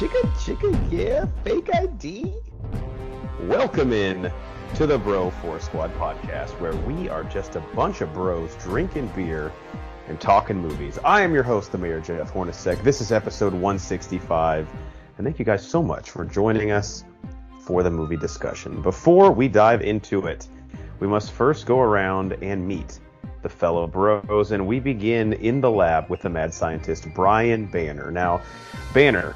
Chicka, yeah, fake ID. Welcome in to the Bro 4 Squad podcast, where we are just a bunch of bros drinking beer and talking movies. I am your host, the Mayor Jeff Hornacek. This is episode 165, and thank you guys so much for joining us for the movie discussion. Before we dive into it, we must first go around and meet the fellow bros, and we begin in the lab with the mad scientist, Brian Banner. Now, Banner,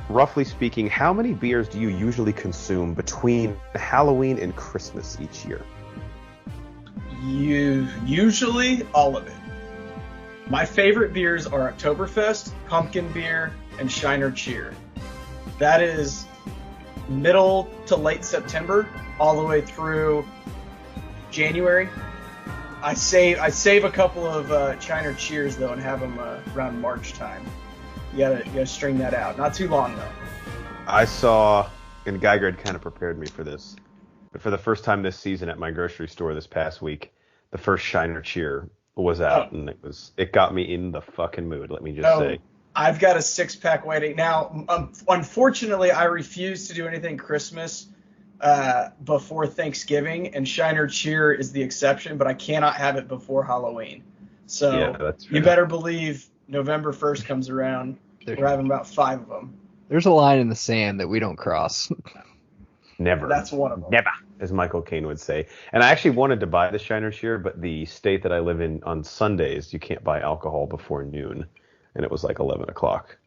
roughly speaking, how many beers do you usually consume between Halloween and Christmas each year? Usually all of it. My favorite beers are Oktoberfest, Pumpkin Beer, and Shiner Cheer. That is middle to late September, all the way through January. I save a couple of Shiner Cheers though and have them around March time. You gotta string that out. Not too long though. I saw, and Geiger had kind of prepared me for this, but for the first time this season at my grocery store this past week, the first Shiner Cheer was out, and it got me in the fucking mood. Let me just say. I've got a 6-pack waiting now. Unfortunately, I refuse to do anything Christmas before Thanksgiving, and Shiner Cheer is the exception, but I cannot have it before Halloween. So yeah, that's fair. You better believe November 1st comes around, we're having about 5 of them. There's a line in the sand that we don't cross. Never. That's one of them. Never, as Michael Caine would say. And I actually wanted to buy the Shiner Cheer, but the state that I live in on Sundays, you can't buy alcohol before noon, and it was like 11 o'clock.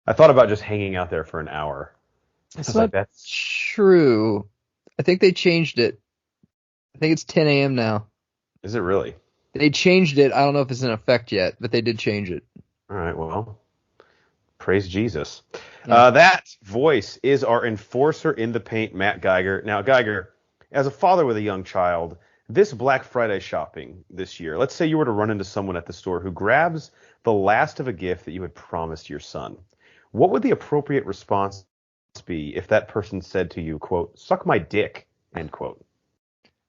I thought about just hanging out there for an hour. That's not true. I think they changed it. I think it's 10 a.m. now. Is it really? They changed it. I don't know if it's in effect yet, but they did change it. All right, well, praise Jesus. Yeah. That voice is our enforcer in the paint, Matt Geiger. Now, Geiger, as a father with a young child, this Black Friday shopping this year, let's say you were to run into someone at the store who grabs the last of a gift that you had promised your son. What would the appropriate response be if that person said to you, quote, "Suck my dick," end quote?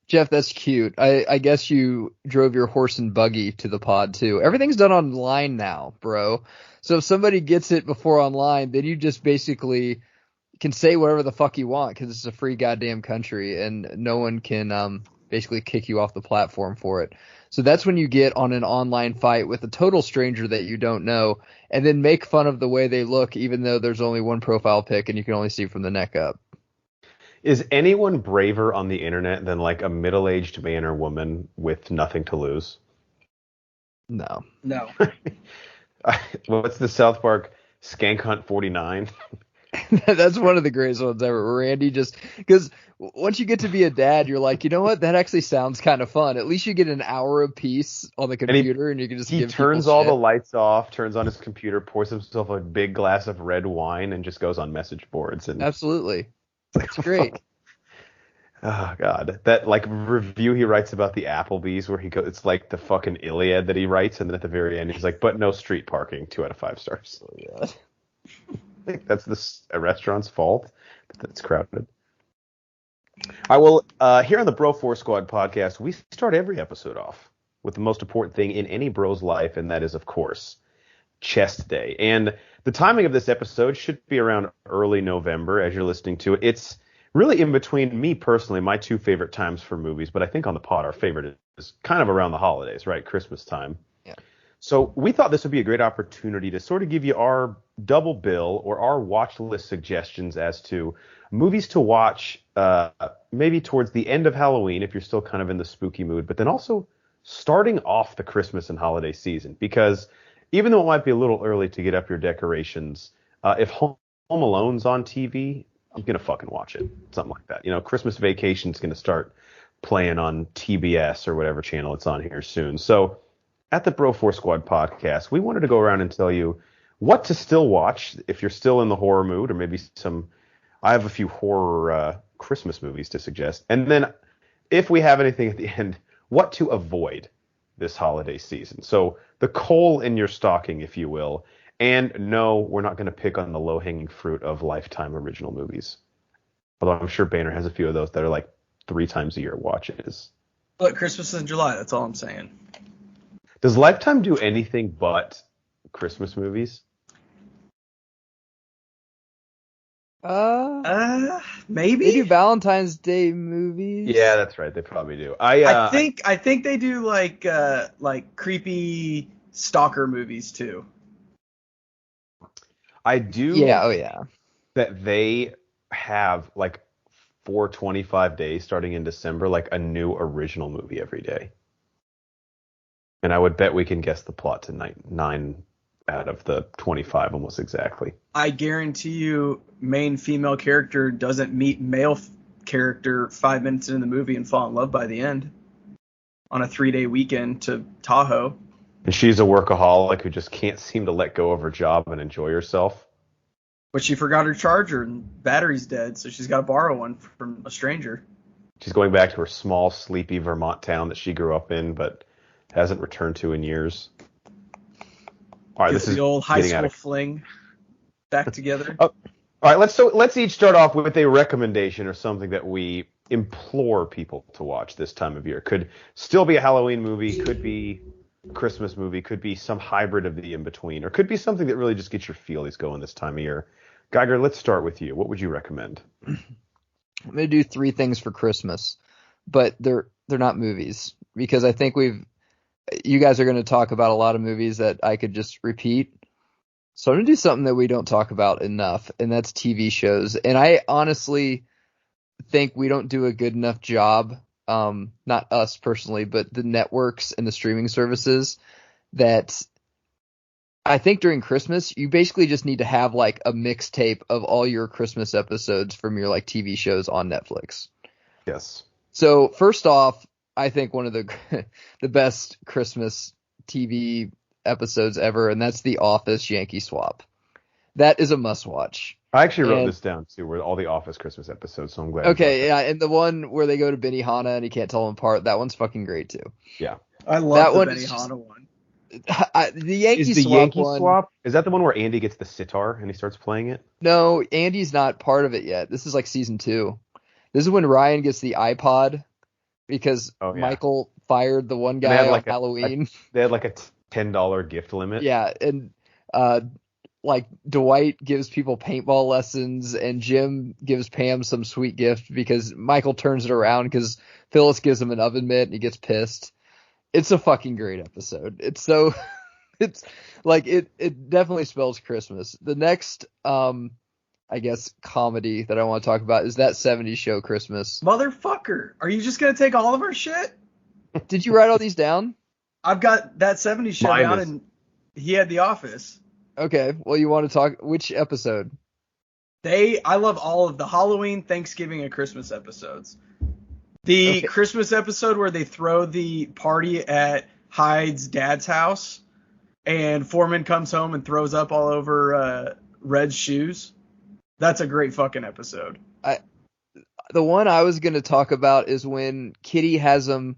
Jeff, that's cute. I guess you drove your horse and buggy to the pod, too. Everything's done online now, bro. So if somebody gets it before online, then you just basically can say whatever the fuck you want because it's a free goddamn country, and no one can basically kick you off the platform for it. So that's when you get on an online fight with a total stranger that you don't know and then make fun of the way they look, even though there's only one profile pic and you can only see from the neck up. Is anyone braver on the internet than like a middle-aged man or woman with nothing to lose? No. What's the South Park Skank Hunt 49? That's one of the greatest ones ever. Randy just, because once you get to be a dad, you're like, you know what? That actually sounds kind of fun. At least you get an hour apiece on the computer, and you can just give turns all the lights off, turns on his computer, pours himself a big glass of red wine, and just goes on message boards. And absolutely. It's great. Oh, God. That, like, review he writes about the Applebee's where he goes, it's like the fucking Iliad that he writes, and then at the very end he's like, but no street parking, 2 out of 5 stars. Oh, yeah. I think that's a restaurant's fault that it's crowded. I will, here on the Bro 4 Squad podcast, we start every episode off with the most important thing in any bro's life, and that is, of course, Chest Day. And the timing of this episode should be around early November as you're listening to it. It's really in between me personally, my 2 favorite times for movies, but I think on the pod our favorite is kind of around the holidays, right? Christmas time. Yeah. So we thought this would be a great opportunity to sort of give you our double bill or our watch list suggestions as to movies to watch maybe towards the end of Halloween if you're still kind of in the spooky mood, but then also starting off the Christmas and holiday season, because even though it might be a little early to get up your decorations, if Home Alone's on TV, I'm going to fucking watch it. Something like that. You know, Christmas Vacation's going to start playing on TBS or whatever channel it's on here soon. So at the Bro 4 Squad podcast, we wanted to go around and tell you what to still watch if you're still in the horror mood, or maybe I have a few horror Christmas movies to suggest. And then if we have anything at the end, what to avoid this holiday season. So the coal in your stocking, if you will. And no, we're not going to pick on the low-hanging fruit of Lifetime original movies. Although I'm sure Banner has a few of those that are like 3 times a year watches. Look, Christmas is in July. That's all I'm saying. Does Lifetime do anything but Christmas movies? Maybe. They do Valentine's Day movies. Yeah, that's right. They probably do. I think they do like creepy stalker movies too. I do. Yeah, oh yeah. That they have like for 25 days starting in December, like a new original movie every day. And I would bet we can guess the plot to nine out of the 25 almost exactly. I guarantee you, main female character doesn't meet male character 5 minutes into the movie and fall in love by the end on a 3-day weekend to Tahoe. And she's a workaholic who just can't seem to let go of her job and enjoy herself. But she forgot her charger and battery's dead, so she's got to borrow one from a stranger. She's going back to her small, sleepy Vermont town that she grew up in, but hasn't returned to in years. All right, Gets this is the old high school fling back together. All right, let's each start off with a recommendation or something that we implore people to watch this time of year. Could still be a Halloween movie, could be a Christmas movie, could be some hybrid of the in-between, or could be something that really just gets your feelies going this time of year. Geiger, let's start with you. What would you recommend? I'm gonna do 3 things for Christmas, but they're not movies because I think you guys are going to talk about a lot of movies that I could just repeat. So I'm going to do something that we don't talk about enough, and that's TV shows. And I honestly think we don't do a good enough job, not us personally, but the networks and the streaming services, that I think during Christmas, you basically just need to have like a mixtape of all your Christmas episodes from your like TV shows on Netflix. Yes. So first off, I think one of the best Christmas TV episodes ever, and that's The Office Yankee Swap. That is a must watch. I actually wrote this down too, where all the Office Christmas episodes, so I'm glad. Okay, yeah, and the one where they go to Benihana and he can't tell them apart, that one's fucking great too. Yeah. I love the Benihana one. The Yankee Swap? Is that the one where Andy gets the sitar and he starts playing it? No, Andy's not part of it yet. This is like season 2. This is when Ryan gets the iPod because Michael fired the one guy on Halloween. They had like a $10 gift limit. Yeah, and like Dwight gives people paintball lessons and Jim gives Pam some sweet gift because Michael turns it around because Phyllis gives him an oven mitt and he gets pissed. It's a fucking great episode. It's like it definitely spells Christmas. The next I guess comedy that I want to talk about is That 70s Show Christmas. Motherfucker, are you just gonna take all of our shit? Did you write all these down? I've got That 70s Show down and he had The Office. Okay, well you want to talk which episode? I love all of the Halloween, Thanksgiving, and Christmas episodes. The Christmas episode where they throw the party at Hyde's dad's house and Foreman comes home and throws up all over Red's shoes. That's a great fucking episode. The one I was going to talk about is when Kitty has them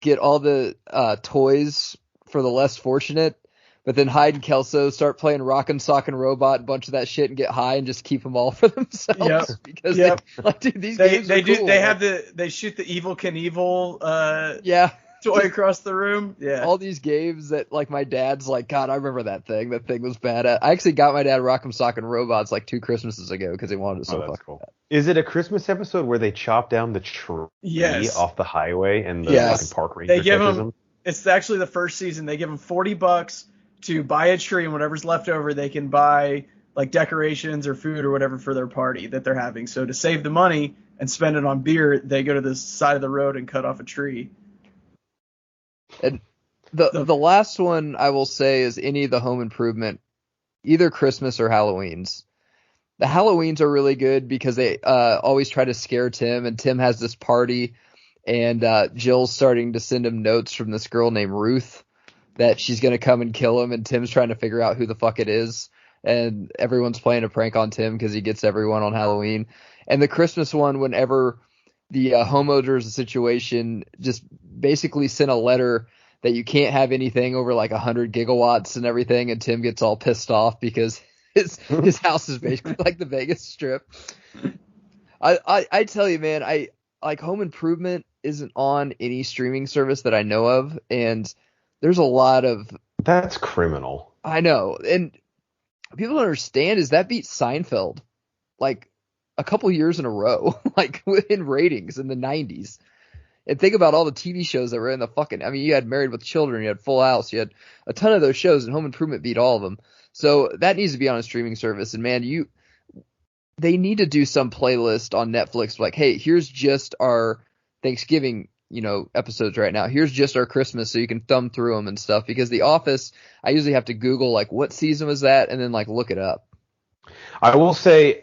get all the toys for the less fortunate, but then Hyde and Kelso start playing Rockin' Sockin' Robot, a bunch of that shit, and get high and just keep them all for themselves. Yep. Because dude, these games are cool. They shoot the Evil Knievel toy across the room. Yeah. All these games that like my dad's like, God, I remember that thing. That thing was bad. I actually got my dad Rock'em Sock'em Robots like 2 Christmases ago because he wanted it so fucking cool. bad. Is it a Christmas episode where they chop down the tree off the highway and the fucking park ranger catches them? It's actually the first season. They give them $40 to buy a tree, and whatever's left over, they can buy like decorations or food or whatever for their party that they're having. So to save the money and spend it on beer, they go to the side of the road and cut off a tree. And the last one I will say is any of the Home Improvement, either Christmas or Halloween's. The Halloweens are really good because they always try to scare Tim, and Tim has this party, and Jill's starting to send him notes from this girl named Ruth that she's going to come and kill him, and Tim's trying to figure out who the fuck it is, and everyone's playing a prank on Tim because he gets everyone on Halloween. And the Christmas one, whenever the homeowners situation just basically sent a letter that you can't have anything over like 100 gigawatts and everything, and Tim gets all pissed off because his house is basically like the Vegas Strip. I tell you, man, I like Home Improvement isn't on any streaming service that I know of, and there's a lot of... That's criminal. I know. And people don't understand is that beats Seinfeld. Like, a couple years in a row, like in ratings in the 90s. And think about all the TV shows that were in the fucking, I mean, you had Married with Children, you had Full House, you had a ton of those shows, and Home Improvement beat all of them. So that needs to be on a streaming service. And man, they need to do some playlist on Netflix, like, hey, here's just our Thanksgiving, episodes right now. Here's just our Christmas, so you can thumb through them and stuff. Because The Office, I usually have to Google, like, what season was that, and then, like, look it up. I will say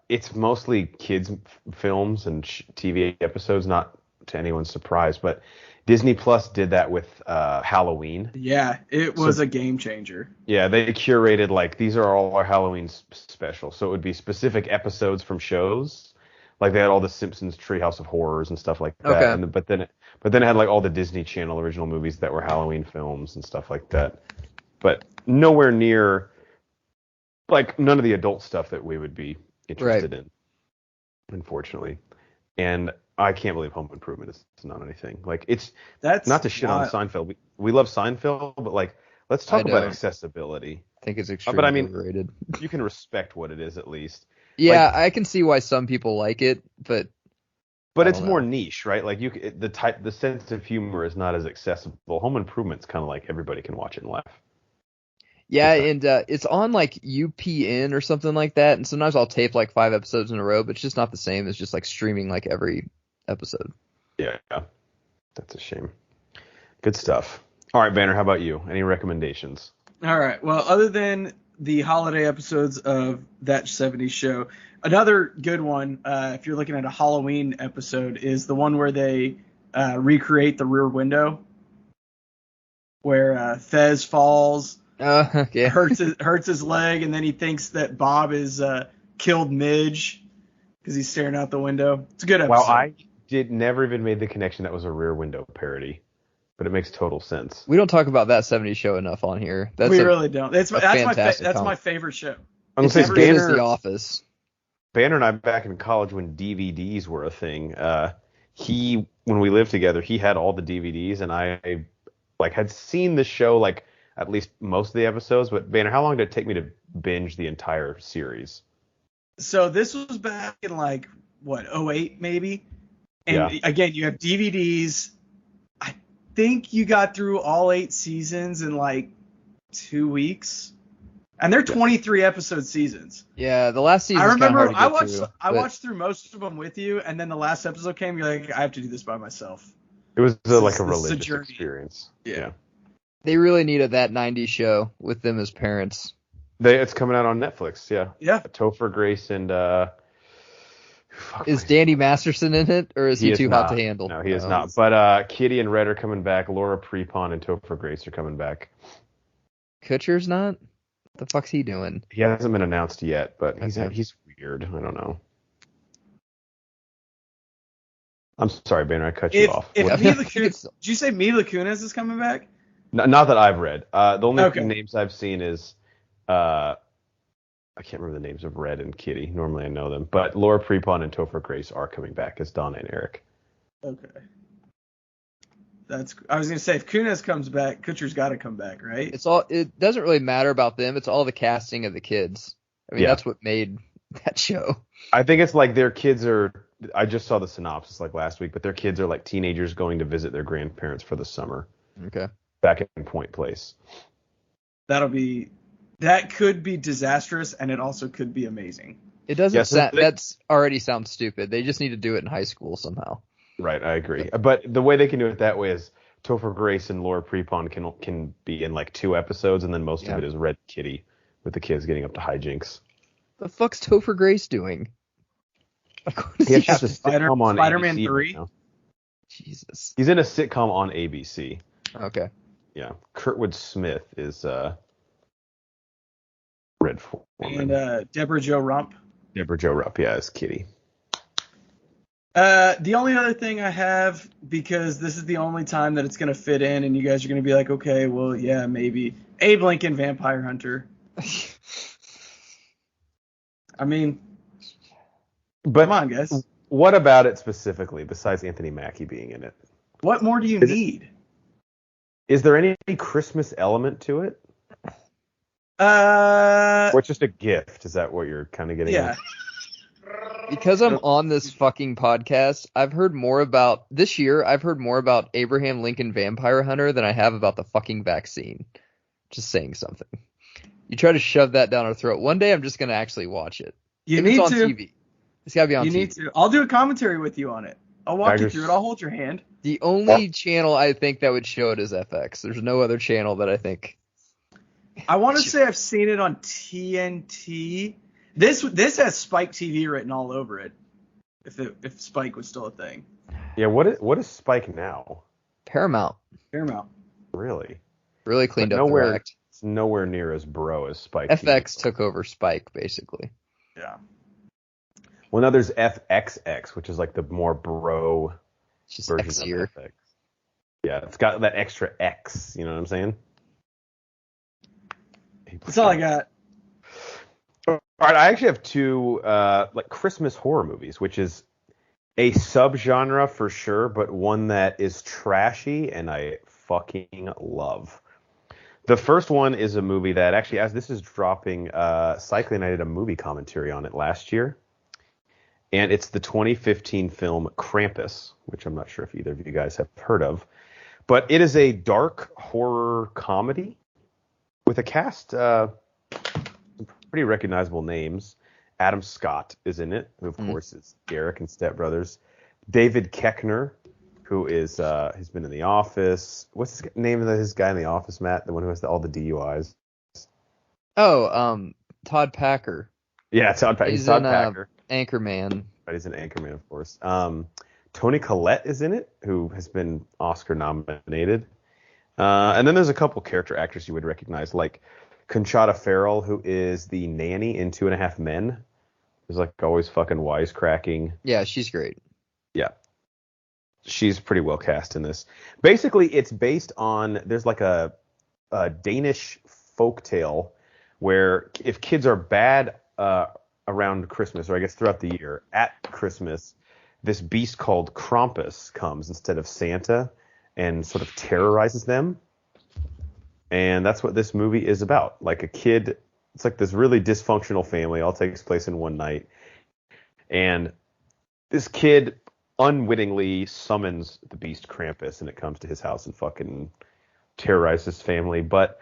it's mostly kids' films and TV episodes, not to anyone's surprise, but Disney Plus did that with Halloween. Yeah, it was a game changer. Yeah, they curated, like, these are all our Halloween specials. So it would be specific episodes from shows. Like, they had all the Simpsons Treehouse of Horrors and stuff like that. Okay. But then it had, like, all the Disney Channel original movies that were Halloween films and stuff like that. But nowhere near, like, none of the adult stuff that we would be interested in, unfortunately. And I can't believe Home Improvement is not anything. Like, that's not to shit on Seinfeld. We love Seinfeld, but, like, let's talk about accessibility. I think it's extremely overrated. You can respect what it is at least. Yeah, I can see why some people like it, but it's more niche, right? Like, the sense of humor is not as accessible. Home Improvement's kind of like everybody can watch it and laugh. Yeah, and it's on, like, UPN or something like that, and sometimes I'll tape, like, 5 episodes in a row, but it's just not the same as just, like, streaming, like, every episode. Yeah, that's a shame. Good stuff. All right, Banner, how about you? Any recommendations? All right, well, other than the holiday episodes of That 70s Show, another good one, if you're looking at a Halloween episode, is the one where they recreate the Rear Window, where Fez falls, hurts his leg, and then he thinks that Bob is killed Midge because he's staring out the window. It's a good episode. Wow, I never even made the connection that was a Rear Window parody, but it makes total sense. We don't talk about That 70s Show enough on here. We really don't. That's my favorite show. It's as good as The Office. Banner and I, back in college when DVDs were a thing, when we lived together, he had all the DVDs, and I had seen the show, like, at least most of the episodes. But Banner, how long did it take me to binge the entire series? So this was back in, like, what, 2008 maybe? And again, you have DVDs. I think you got through all 8 seasons in, like, 2 weeks. And they're 23 episode seasons. Yeah, the last season. I remember I watched through most of them with you, and then the last episode came. You're like, I have to do this by myself. It was like a religious experience. Yeah. They really needed That 90s Show with them as parents. It's coming out on Netflix. Yeah. Yeah. Topher Grace and is Danny Masterson in it, or is he too hot to handle? No, he is not. But Kitty and Red are coming back. Laura Prepon and Topher Grace are coming back. Kutcher's not? What the fuck's he doing? He hasn't been announced yet, but he's weird. I don't know. I'm sorry, Banner, I cut you off. Did you say Mila Kunis is coming back? Not that I've read. The only names I've seen is I can't remember the names of Red and Kitty. Normally I know them, but Laura Prepon and Topher Grace are coming back as Donna and Eric. Okay. I was gonna say, if Kunis comes back, Kutcher's got to come back, right? It doesn't really matter about them. It's all the casting of the kids. I mean, that's what made that show. I think it's like their kids are. I just saw the synopsis like last week, but their kids are like teenagers going to visit their grandparents for the summer. Okay. Back in Point Place. That could be disastrous, and it also could be amazing. It doesn't. That's already sounds stupid. They just need to do it in high school somehow. Right, I agree. But the way they can do it that way is Topher Grace and Laura Prepon can be in like 2 episodes, and then most of it is Red Kitty with the kids getting up to hijinks. The fuck's Topher Grace doing? He has a sitcom on Spider-Man ABC 3. Right, Jesus. He's in a sitcom on ABC. Okay. Yeah, Kurtwood Smith is Red Foreman. And Deborah Jo Rump. Deborah Jo Rump, is Kitty. The only other thing I have, because this is the only time that it's going to fit in, and you guys are going to be like, okay, well, yeah, maybe. Abe Lincoln, Vampire Hunter. I mean, come on, guys. What about it specifically, besides Anthony Mackie being in it? What more do you need? Is there any Christmas element to it? Or it's just a gift? Is that what you're kind of getting at? Because I'm on this fucking podcast, I've heard more about Abraham Lincoln Vampire Hunter than I have about the fucking vaccine. Just saying something. You try to shove that down our throat. One day I'm just going to actually watch it. You If need it's on to. TV. It's got to be on You TV. need to. I'll do a commentary with you on it. I'll walk you through it. I'll hold your hand. The only channel I think that would show it is FX. There's no other channel that I think. I want to say I've seen it on TNT. This has Spike TV written all over it. If Spike was still a thing. Yeah, what is Spike now? Paramount. Really? Really cleaned up the act. It's nowhere near as bro as Spike. FX TV. took over Spike, basically. Yeah. Well, now there's FXX, which is like the more bro It's just version X-ier. of FX. Yeah, it's got that extra X. You know what I'm saying? That's all I got. All right, I actually have two like Christmas horror movies, which is a subgenre for sure, but one that is trashy and I fucking love. The first one is a movie that actually, as this is dropping, Cycling and I did a movie commentary on it last year. And it's the 2015 film Krampus, which I'm not sure if either of you guys have heard of. But it is a dark horror comedy with a cast, some pretty recognizable names. Adam Scott is in it, who of course is Eric and Step Brothers. David Koechner, who is has been in The Office. What's his name of his guy in The Office, Matt? The one who has all the DUIs. Oh, Todd Packer. Yeah, Todd Packer. He's Todd in Packer. Anchorman. Right, he's an Anchorman, of course. Toni Collette is in it, who has been Oscar nominated. And then there's a couple character actors you would recognize, like Conchata Ferrell, who is the nanny in 2.5 Men. Who's like always fucking wisecracking. Yeah, she's great. Yeah. She's pretty well cast in this. Basically, it's based on, there's like a Danish folktale where if kids are bad around Christmas, or I guess throughout the year, at Christmas, this beast called Krampus comes instead of Santa and sort of terrorizes them. And that's what this movie is about. Like a kid, it's like this really dysfunctional family, all takes place in one night. And this kid unwittingly summons the beast Krampus, and it comes to his house and fucking terrorizes his family. But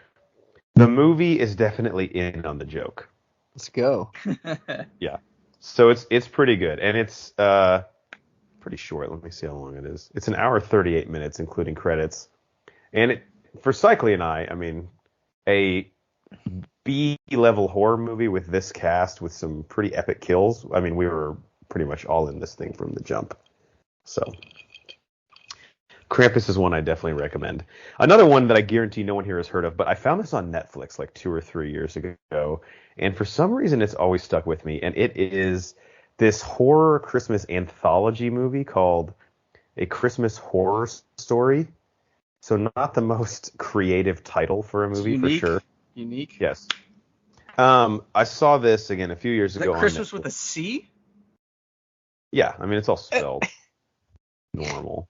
the movie is definitely in on the joke. Let's go. Yeah. So it's pretty good. And it's pretty short. Let me see how long it is. It's 1 hour 38 minutes, including credits. And it, for Cycly and I mean, a B-level horror movie with this cast with some pretty epic kills. I mean, we were pretty much all in this thing from the jump. So Krampus is one I definitely recommend. Another one that I guarantee no one here has heard of, but I found this on Netflix like 2 or 3 years ago, and for some reason it's always stuck with me, and it is this horror Christmas anthology movie called A Christmas Horror Story. So not the most creative title for a movie, for sure. Unique. Yes. I saw this again a few years ago. Is that Christmas with a C? Yeah, I mean it's all spelled normal.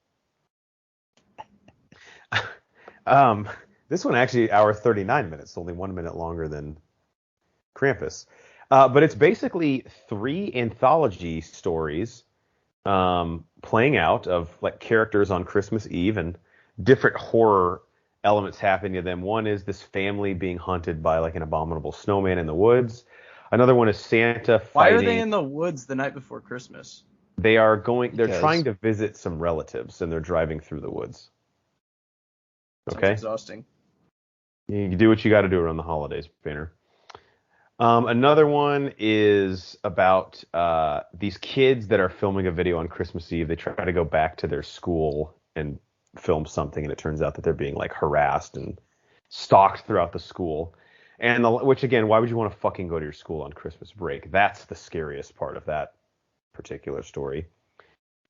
This one actually 1 hour 39 minutes, only 1 minute longer than Krampus. But it's basically 3 anthology stories playing out of like characters on Christmas Eve and different horror elements happening to them. One is this family being hunted by like an abominable snowman in the woods. Another one is Santa fighting. Why are they in the woods the night before Christmas? They're trying to visit some relatives and they're driving through the woods. Sounds Okay. exhausting. You do what you got to do around the holidays, Banner. Another one is about these kids that are filming a video on Christmas Eve. They try to go back to their school and film something, and it turns out that they're being like harassed and stalked throughout the school. And which again, why would you want to fucking go to your school on Christmas break? That's the scariest part of that particular story.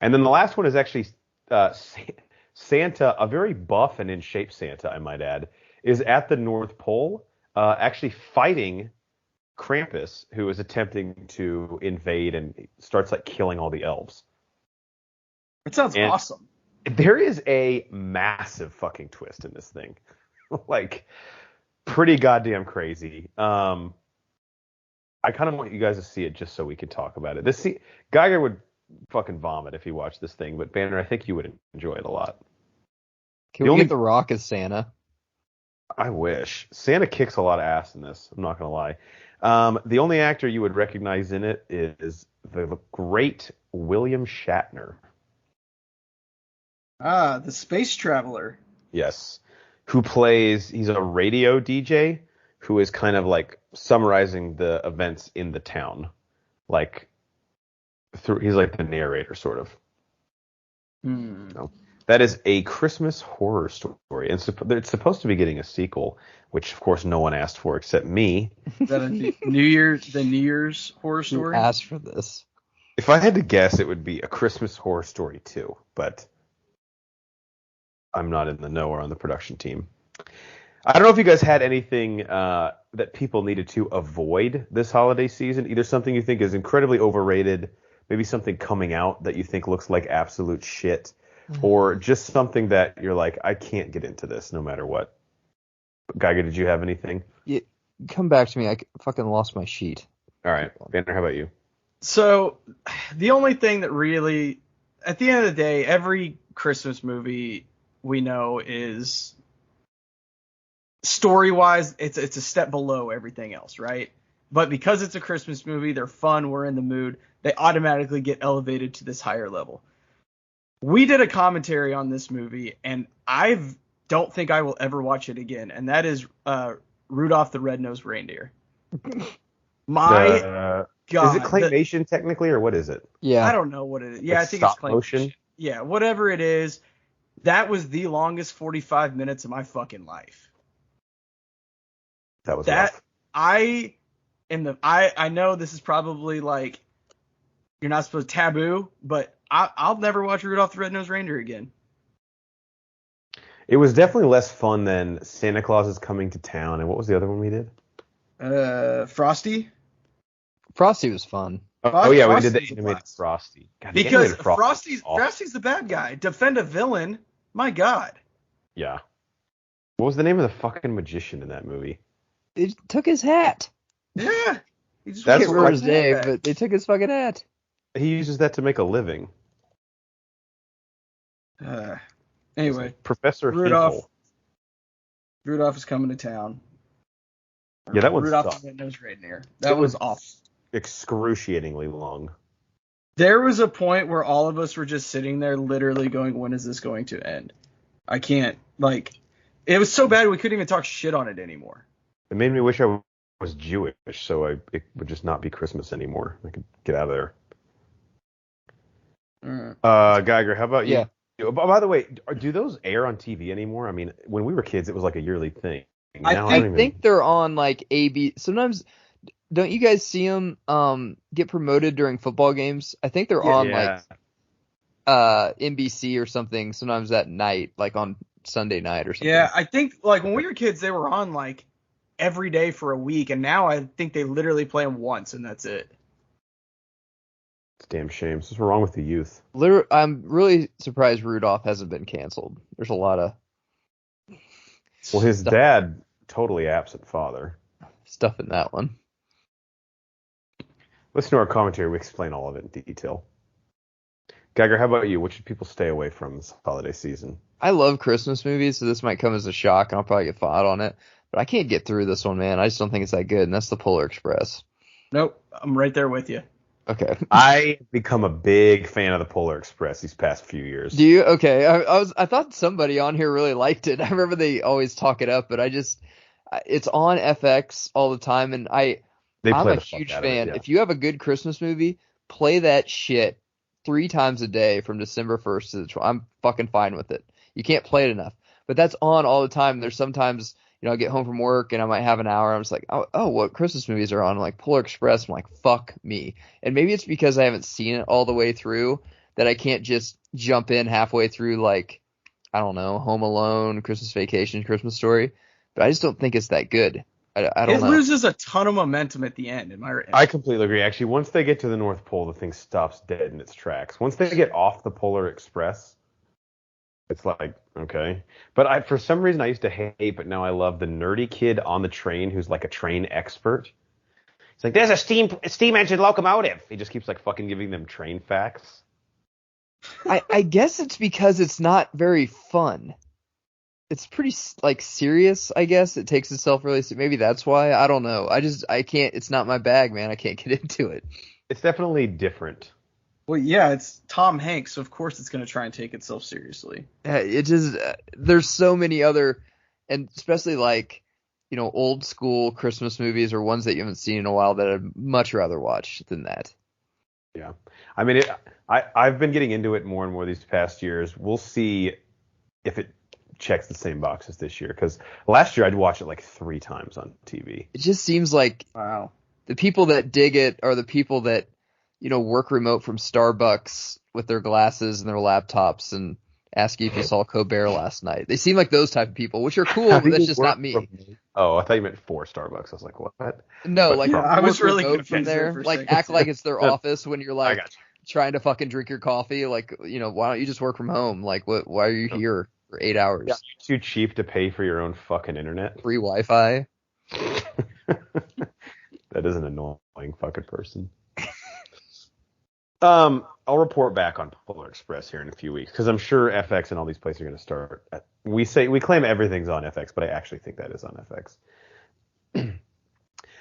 And then the last one is actually Santa, a very buff and in shape Santa, I might add, is at the North Pole, actually fighting Krampus, who is attempting to invade and starts like killing all the elves. It sounds awesome. There is a massive fucking twist in this thing. Like, pretty goddamn crazy. I I kind of want you guys to see it just so we can talk about it. Geiger would fucking vomit if he watched this thing, but Banner, I think you would enjoy it a lot. Can we get The Rock as Santa? I wish. Santa kicks a lot of ass in this. I'm not gonna lie. The only actor you would recognize in it is the great William Shatner. Ah, the space traveler. Yes. He's a radio DJ who is kind of like summarizing the events in the town. He's like the narrator, sort of. So, that is A Christmas Horror Story. And it's supposed to be getting a sequel, which of course no one asked for except me. Is that the New Year's Horror Story? Who asked for this? If I had to guess, it would be A Christmas Horror Story 2, but I'm not in the know or on the production team. I don't know if you guys had anything that people needed to avoid this holiday season. Either something you think is incredibly overrated, maybe something coming out that you think looks like absolute shit, or just something that you're like, I can't get into this no matter what. Geiger, did you have anything? Yeah, come back to me. I fucking lost my sheet. All right. Banner, how about you? So, the only thing that really, at the end of the day, every Christmas movie we know is, story-wise, it's a step below everything else, right? But because it's a Christmas movie, they're fun, we're in the mood, they automatically get elevated to this higher level. We did a commentary on this movie, and I don't think I will ever watch it again, and that is Rudolph the Red-Nosed Reindeer. My God. Is it claymation technically, or what is it? Yeah. I don't know what it is. Yeah, I think it's claymation. Motion? Yeah, whatever it is, that was the longest 45 minutes of my fucking life. That was rough. I know this is probably like, you're not supposed to taboo, but I'll never watch Rudolph the Red-Nosed Reindeer again. It was definitely less fun than Santa Claus is Coming to Town, and what was the other one we did? Frosty? Frosty was fun. We did the animated Frosty. God, because Frosty's the bad guy. Defend a villain. My God. Yeah. What was the name of the fucking magician in that movie? They took his hat. Yeah. He just That's his name, but they took his fucking hat. He uses that to make a living. Anyway. Professor Rudolph. Hinkle. Rudolph is coming to town. Yeah, that one Rudolph sucked. the Red-Nosed Reindeer. That was awful. Excruciatingly long. There was a point where all of us were just sitting there literally going, when is this going to end? I can't, it was so bad we couldn't even talk shit on it anymore. It made me wish I was Jewish, so it would just not be Christmas anymore. I could get out of there. Geiger, how about you? Yeah. By the way, do those air on TV anymore? I mean, when we were kids, it was like a yearly thing. I think they're on like AB. Sometimes, don't you guys see them get promoted during football games? I think they're on like NBC or something. Sometimes at night, like on Sunday night or something. Yeah, I think like when we were kids, they were on like every day for a week, and now I think they literally play them once, and that's it. It's a damn shame. What's wrong with the youth? I'm really surprised Rudolph hasn't been canceled. There's a lot of his dad, totally absent father. Stuff in that one. Listen to our commentary. We explain all of it in detail. Geiger, how about you? What should people stay away from this holiday season? I love Christmas movies, so this might come as a shock, and I'll probably get fought on it. But I can't get through this one, man. I just don't think it's that good, and that's the Polar Express. Nope, I'm right there with you. Okay. I've become a big fan of the Polar Express these past few years. Do you? Okay. I thought somebody on here really liked it. I remember they always talk it up, but it's on FX all the time, and I'm a huge fan. If you have a good Christmas movie, play that shit 3 times a day from December 1st to the 12th. I'm fucking fine with it. You can't play it enough. But that's on all the time. There's sometimes, I get home from work and I might have an hour. I'm just like, oh, what Christmas movies are on? I'm like, Polar Express. I'm like, fuck me. And maybe it's because I haven't seen it all the way through that I can't just jump in halfway through, like, I don't know, Home Alone, Christmas Vacation, Christmas Story. But I just don't think it's that good. I don't know. It loses a ton of momentum at the end. Am I right? I completely agree. Actually, once they get to the North Pole, the thing stops dead in its tracks. Once they get off the Polar Express, it's like, okay. But for some reason, I used to hate, but now I love the nerdy kid on the train who's like a train expert. It's like, there's a steam engine locomotive. He just keeps like fucking giving them train facts. I guess it's because it's not very fun. It's pretty like serious, I guess. It takes itself really maybe that's why. I don't know. I can't. It's not my bag, man. I can't get into it. It's definitely different. Well, yeah, it's Tom Hanks, so of course it's going to try and take itself seriously. It just there's so many other, and especially like, you know, old school Christmas movies or ones that you haven't seen in a while that I'd much rather watch than that. Yeah, I mean, I've been getting into it more and more these past years. We'll see if it checks the same boxes this year, because last year I'd watch it like 3 times on TV. It just seems like Wow. the people that dig it are the people that, you know, work remote from Starbucks with their glasses and their laptops and ask you if you saw Colbert last night. They seem like those type of people, which are cool, but that's just not me. Oh, I thought you meant for Starbucks. I was like, what? No, But like yeah, I was really remote from confused there there. for a Like second. act like it's their office when you're I like got you. trying to fucking drink your coffee. Like, you know, why don't you just work from home? Like, why are you here for 8 hours? Yeah, you're too cheap to pay for your own fucking internet. Free Wi-Fi. That is an annoying fucking person. I'll report back on Polar Express here in a few weeks, because I'm sure FX and all these places are going to start. We claim everything's on FX, but I actually think that is on FX.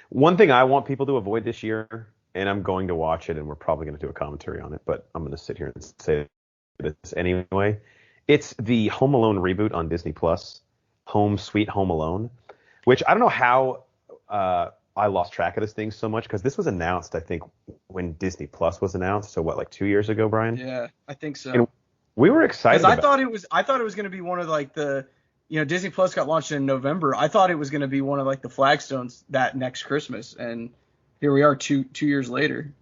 One thing I want people to avoid this year, and I'm going to watch it, and we're probably going to do a commentary on it, but I'm going to sit here and say this anyway. It's the Home Alone reboot on Disney Plus, Home Sweet Home Alone, which I don't know how I lost track of this thing so much, because this was announced, I think, when Disney Plus was announced. So what, like 2 years ago, Brian? Yeah, I think so. And we were excited. Because I thought it was going to be one of like the, you know, Disney Plus got launched in November. I thought it was going to be one of like the flagstones that next Christmas, and here we are 2 years later.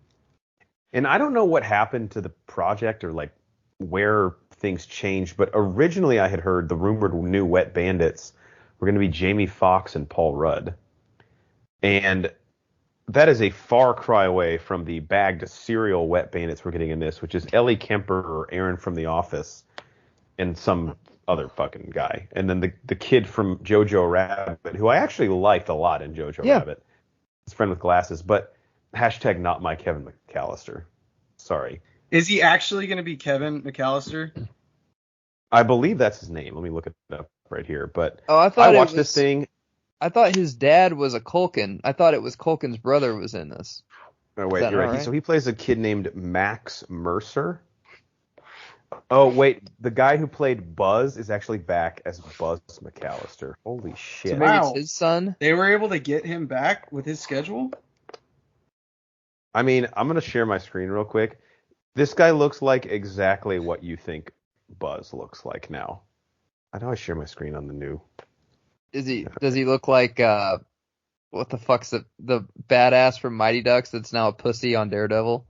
And I don't know what happened to the project or like where things changed, but originally I had heard the rumored new Wet Bandits were going to be Jamie Foxx and Paul Rudd. And that is a far cry away from the bagged cereal Wet Bandits we're getting in this, which is Ellie Kemper or Aaron from The Office and some other fucking guy. And then the kid from Jojo Rabbit, who I actually liked a lot in Jojo Rabbit. His friend with glasses, but hashtag not my Kevin McAllister. Sorry. Is he actually going to be Kevin McAllister? I believe that's his name. Let me look it up right here. But I watched this thing. I thought his dad was a Culkin. I thought it was Culkin's brother was in this. Oh, wait, Is that you're right. all right? So he plays a kid named Max Mercer. Oh, wait. The guy who played Buzz is actually back as Buzz McAllister. Holy shit. So maybe Wow. it's his son. They were able to get him back with his schedule? I mean, I'm going to share my screen real quick. This guy looks like exactly what you think Buzz looks like now. I know I share my screen on the new. Does he look like what the fuck's the badass from Mighty Ducks that's now a pussy on Daredevil?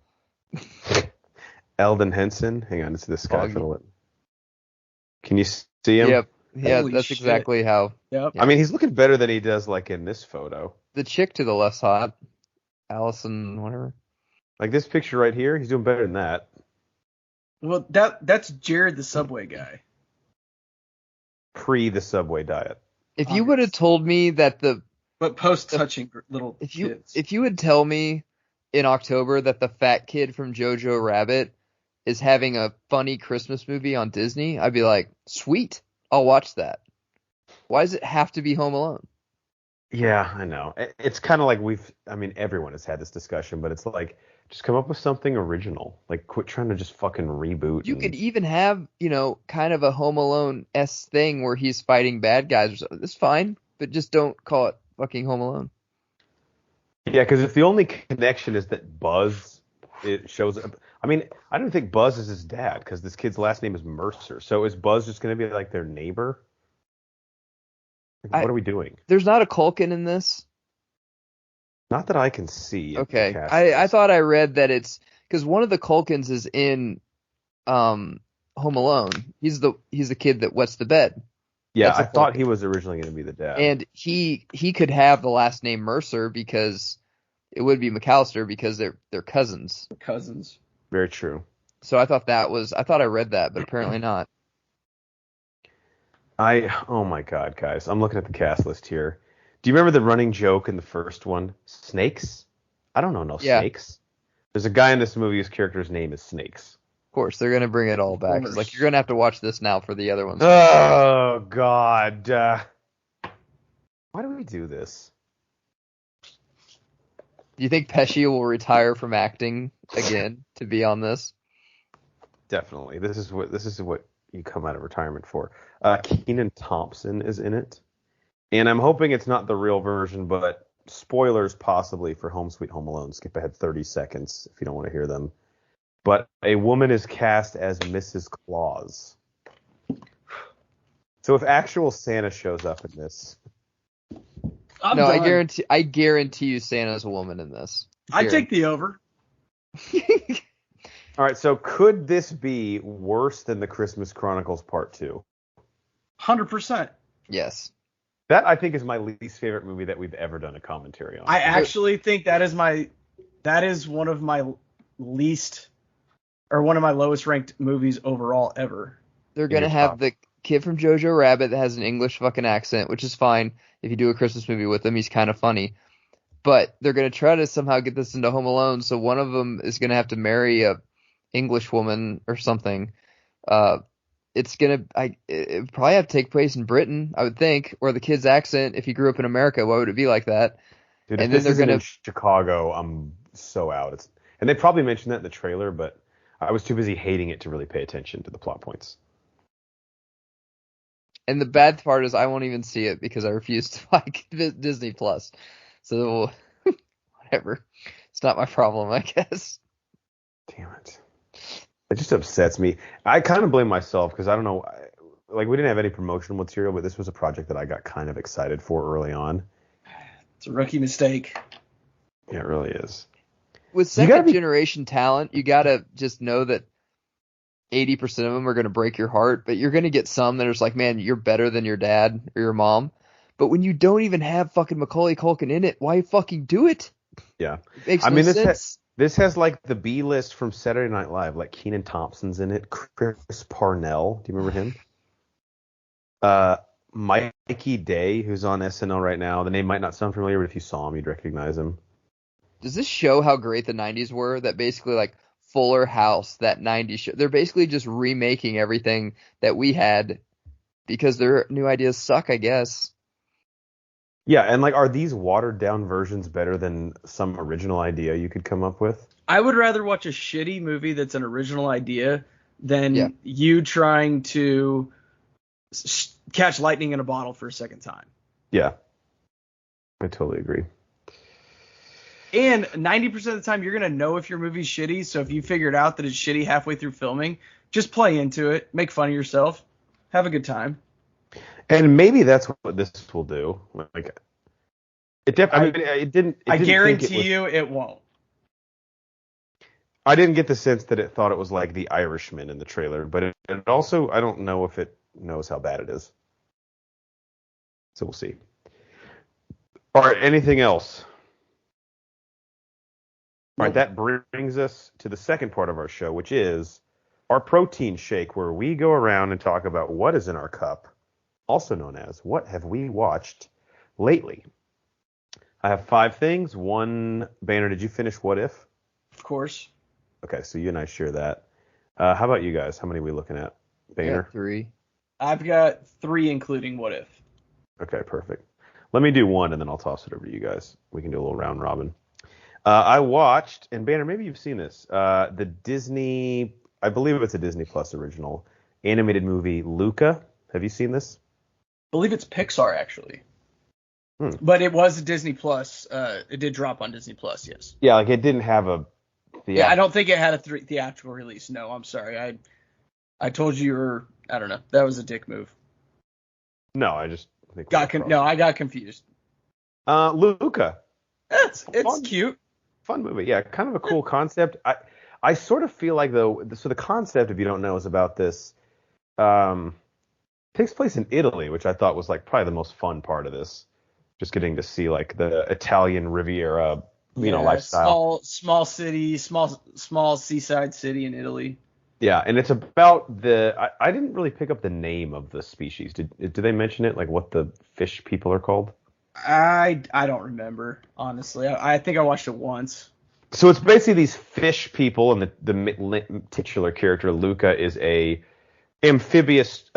Eldon Henson. Hang on, it's this guy. Foggy. Can you see him? Yep. Yeah, Holy that's shit. exactly how. Yep. Yeah. I mean, he's looking better than he does like in this photo. The chick to the left's hot. Allison, whatever. Like this picture right here, he's doing better than that. Well, that's Jared the Subway guy. Pre the Subway diet. If you would have told me that But post touching little if kids. you would tell me in October that the fat kid from Jojo Rabbit is having a funny Christmas movie on Disney, I'd be like, sweet, I'll watch that. Why does it have to be Home Alone? Yeah, I know. It's kind of like everyone has had this discussion, but it's like, just come up with something original. Like, quit trying to just fucking reboot. You could even have, you know, kind of a Home Alone-esque thing where he's fighting bad guys or something. It's fine, but just don't call it fucking Home Alone. Yeah, because if the only connection is that Buzz, it shows up. I mean, I don't think Buzz is his dad, because this kid's last name is Mercer. So is Buzz just going to be like their neighbor? Like, what are we doing? There's not a Culkin in this. Not that I can see. Okay, I thought I read that it's because one of the Culkins is in Home Alone. He's the kid that wets the bed. Yeah, That's a I thought Culkin. he was originally going to be the dad. And he could have the last name Mercer because it would be McAllister because they're cousins. Cousins. Very true. So I thought I read that, but apparently not. Oh my God, guys. I'm looking at the cast list here. Do you remember the running joke in the first one? Snakes? I don't know Yeah. Snakes. There's a guy in this movie whose character's name is Snakes. Of course, they're gonna bring it all back. It's like you're gonna have to watch this now for the other ones. Oh God! Why do we do this? Do you think Pesci will retire from acting again to be on this? Definitely. This is what you come out of retirement for. Kenan Thompson is in it, and I'm hoping it's not the real version, but spoilers possibly for Home Sweet Home Alone. Skip ahead 30 seconds if you don't want to hear them. But a woman is cast as Mrs. Claus. So if actual Santa shows up in this, I'm done. I guarantee you Santa's a woman in this. I take the over. all right. So could this be worse than the Christmas Chronicles Part 2? 100%. Yes. That I think is my least favorite movie that we've ever done a commentary on. I actually think that is one of my least, or one of my lowest ranked movies overall ever. They're gonna have the kid from Jojo Rabbit that has an English fucking accent, which is fine if you do a Christmas movie with him. He's kind of funny, but they're gonna try to somehow get this into Home Alone. So one of them is gonna have to marry a English woman or something. It probably have to take place in Britain, I would think, or the kid's accent. If he grew up in America, why would it be like that? Dude, and if then this isn't in Chicago, I'm so out. And they probably mentioned that in the trailer, but I was too busy hating it to really pay attention to the plot points. And the bad part is I won't even see it because I refuse to buy Disney Plus. So whatever. It's not my problem, I guess. Damn it. It just upsets me. I kind of blame myself because I don't know. Like, we didn't have any promotional material, but this was a project that I got kind of excited for early on. It's a rookie mistake. Yeah, it really is. With second generation talent, you gotta just know that 80% of them are gonna break your heart, but you're gonna get some that are just like, man, you're better than your dad or your mom. But when you don't even have fucking Macaulay Culkin in it, why fucking do it? Yeah, it makes no sense. This has like the B list from Saturday Night Live, like Kenan Thompson's in it, Chris Parnell, do you remember him? Mikey Day, who's on SNL right now. The name might not sound familiar, but if you saw him, you'd recognize him. Does this show how great the 90s were? That basically like Fuller House, that 90s show. They're basically just remaking everything that we had because their new ideas suck, I guess. Yeah, and like, are these watered down versions better than some original idea you could come up with? I would rather watch a shitty movie that's an original idea than you trying to catch lightning in a bottle for a second time. Yeah, I totally agree. And 90% of the time, you're going to know if your movie's shitty. So if you figured out that it's shitty halfway through filming, just play into it, make fun of yourself, have a good time. And maybe that's what this will do. Like, it didn't. I guarantee you, it won't. I didn't get the sense that it thought it was like The Irishman in the trailer, but it also, I don't know if it knows how bad it is. So we'll see. All right, anything else? All right, that brings us to the second part of our show, which is our protein shake, where we go around and talk about what is in our cup, also known as what have we watched lately. I have 5 things. One, Banner, did you finish What If? Of course. Okay, so you and I share that. How about you guys? How many are we looking at? Banner? 3. I've got 3, including What If. Okay, perfect. Let me do 1, and then I'll toss it over to you guys. We can do a little round robin. I watched, and Banner, maybe you've seen this, the Disney, I believe it's a Disney Plus original, animated movie Luca. Have you seen this? I believe it's Pixar, actually. But it was a Disney Plus. It did drop on Disney Plus, yes. Yeah, like it didn't have a... Yeah, I don't think it had a theatrical release. No, I'm sorry. I told you were... I don't know. That was a dick move. No, I just think... I got confused. Luca. It's cute. Fun movie. Yeah, kind of a cool concept. I sort of feel like, though, so the concept, if you don't know, is about this... takes place in Italy, which I thought was like probably the most fun part of this. Just getting to see like the Italian Riviera, lifestyle. Small city, small seaside city in Italy. Yeah, and it's about I didn't really pick up the name of the species. Did they mention it? Like what the fish people are called? I don't remember, honestly. I think I watched it once. So it's basically these fish people, and the titular character Luca is a amphibious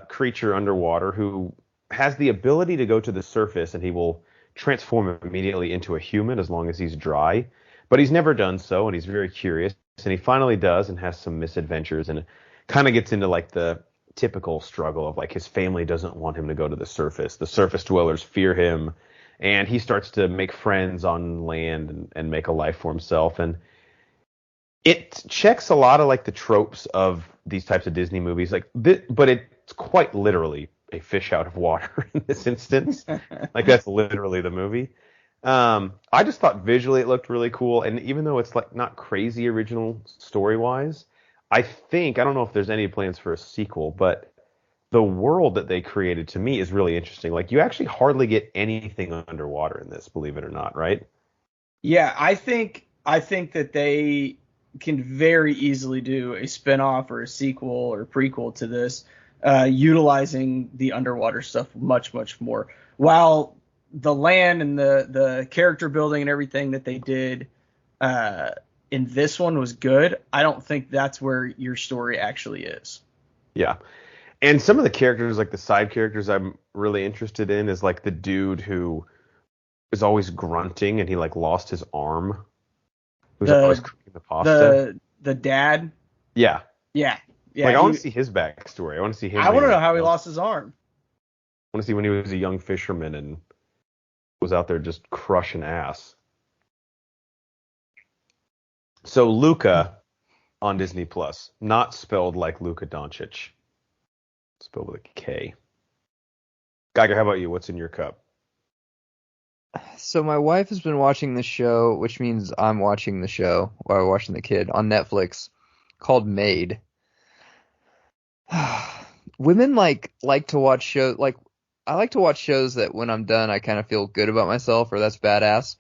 creature underwater who has the ability to go to the surface, and he will transform immediately into a human as long as he's dry. But he's never done so, and he's very curious, and he finally does, and has some misadventures, and it kind of gets into like the typical struggle of like his family doesn't want him to go to the surface. The surface dwellers fear him, and he starts to make friends on land and make a life for himself. And it checks a lot of like the tropes of these types of Disney movies, but it's quite literally a fish out of water in this instance. Like that's literally the movie. I just thought visually it looked really cool, and even though it's like not crazy original story wise, I don't know if there's any plans for a sequel, but the world that they created to me is really interesting. Like you actually hardly get anything underwater in this, believe it or not, right? Yeah, I think that they can very easily do a spin-off or a sequel or prequel to this, utilizing the underwater stuff much, much more. While the land and the character building and everything that they did in this one was good, I don't think that's where your story actually is. Yeah. And some of the characters, like the side characters I'm really interested in is like the dude who is always grunting and he like lost his arm. Who's always cooking the pasta. The dad? Yeah. Yeah. Like I want to see his backstory. I want to see him. I want to know how he lost his arm. I want to see when he was a young fisherman and was out there just crushing ass. So Luca on Disney Plus, not spelled like Luka Doncic, spelled with a K. Geiger, how about you? What's in your cup? So my wife has been watching the show, which means I'm watching the show while we're watching the kid on Netflix, called Maid. Women like to watch shows like I like to watch shows that when I'm done I kind of feel good about myself, or that's badass.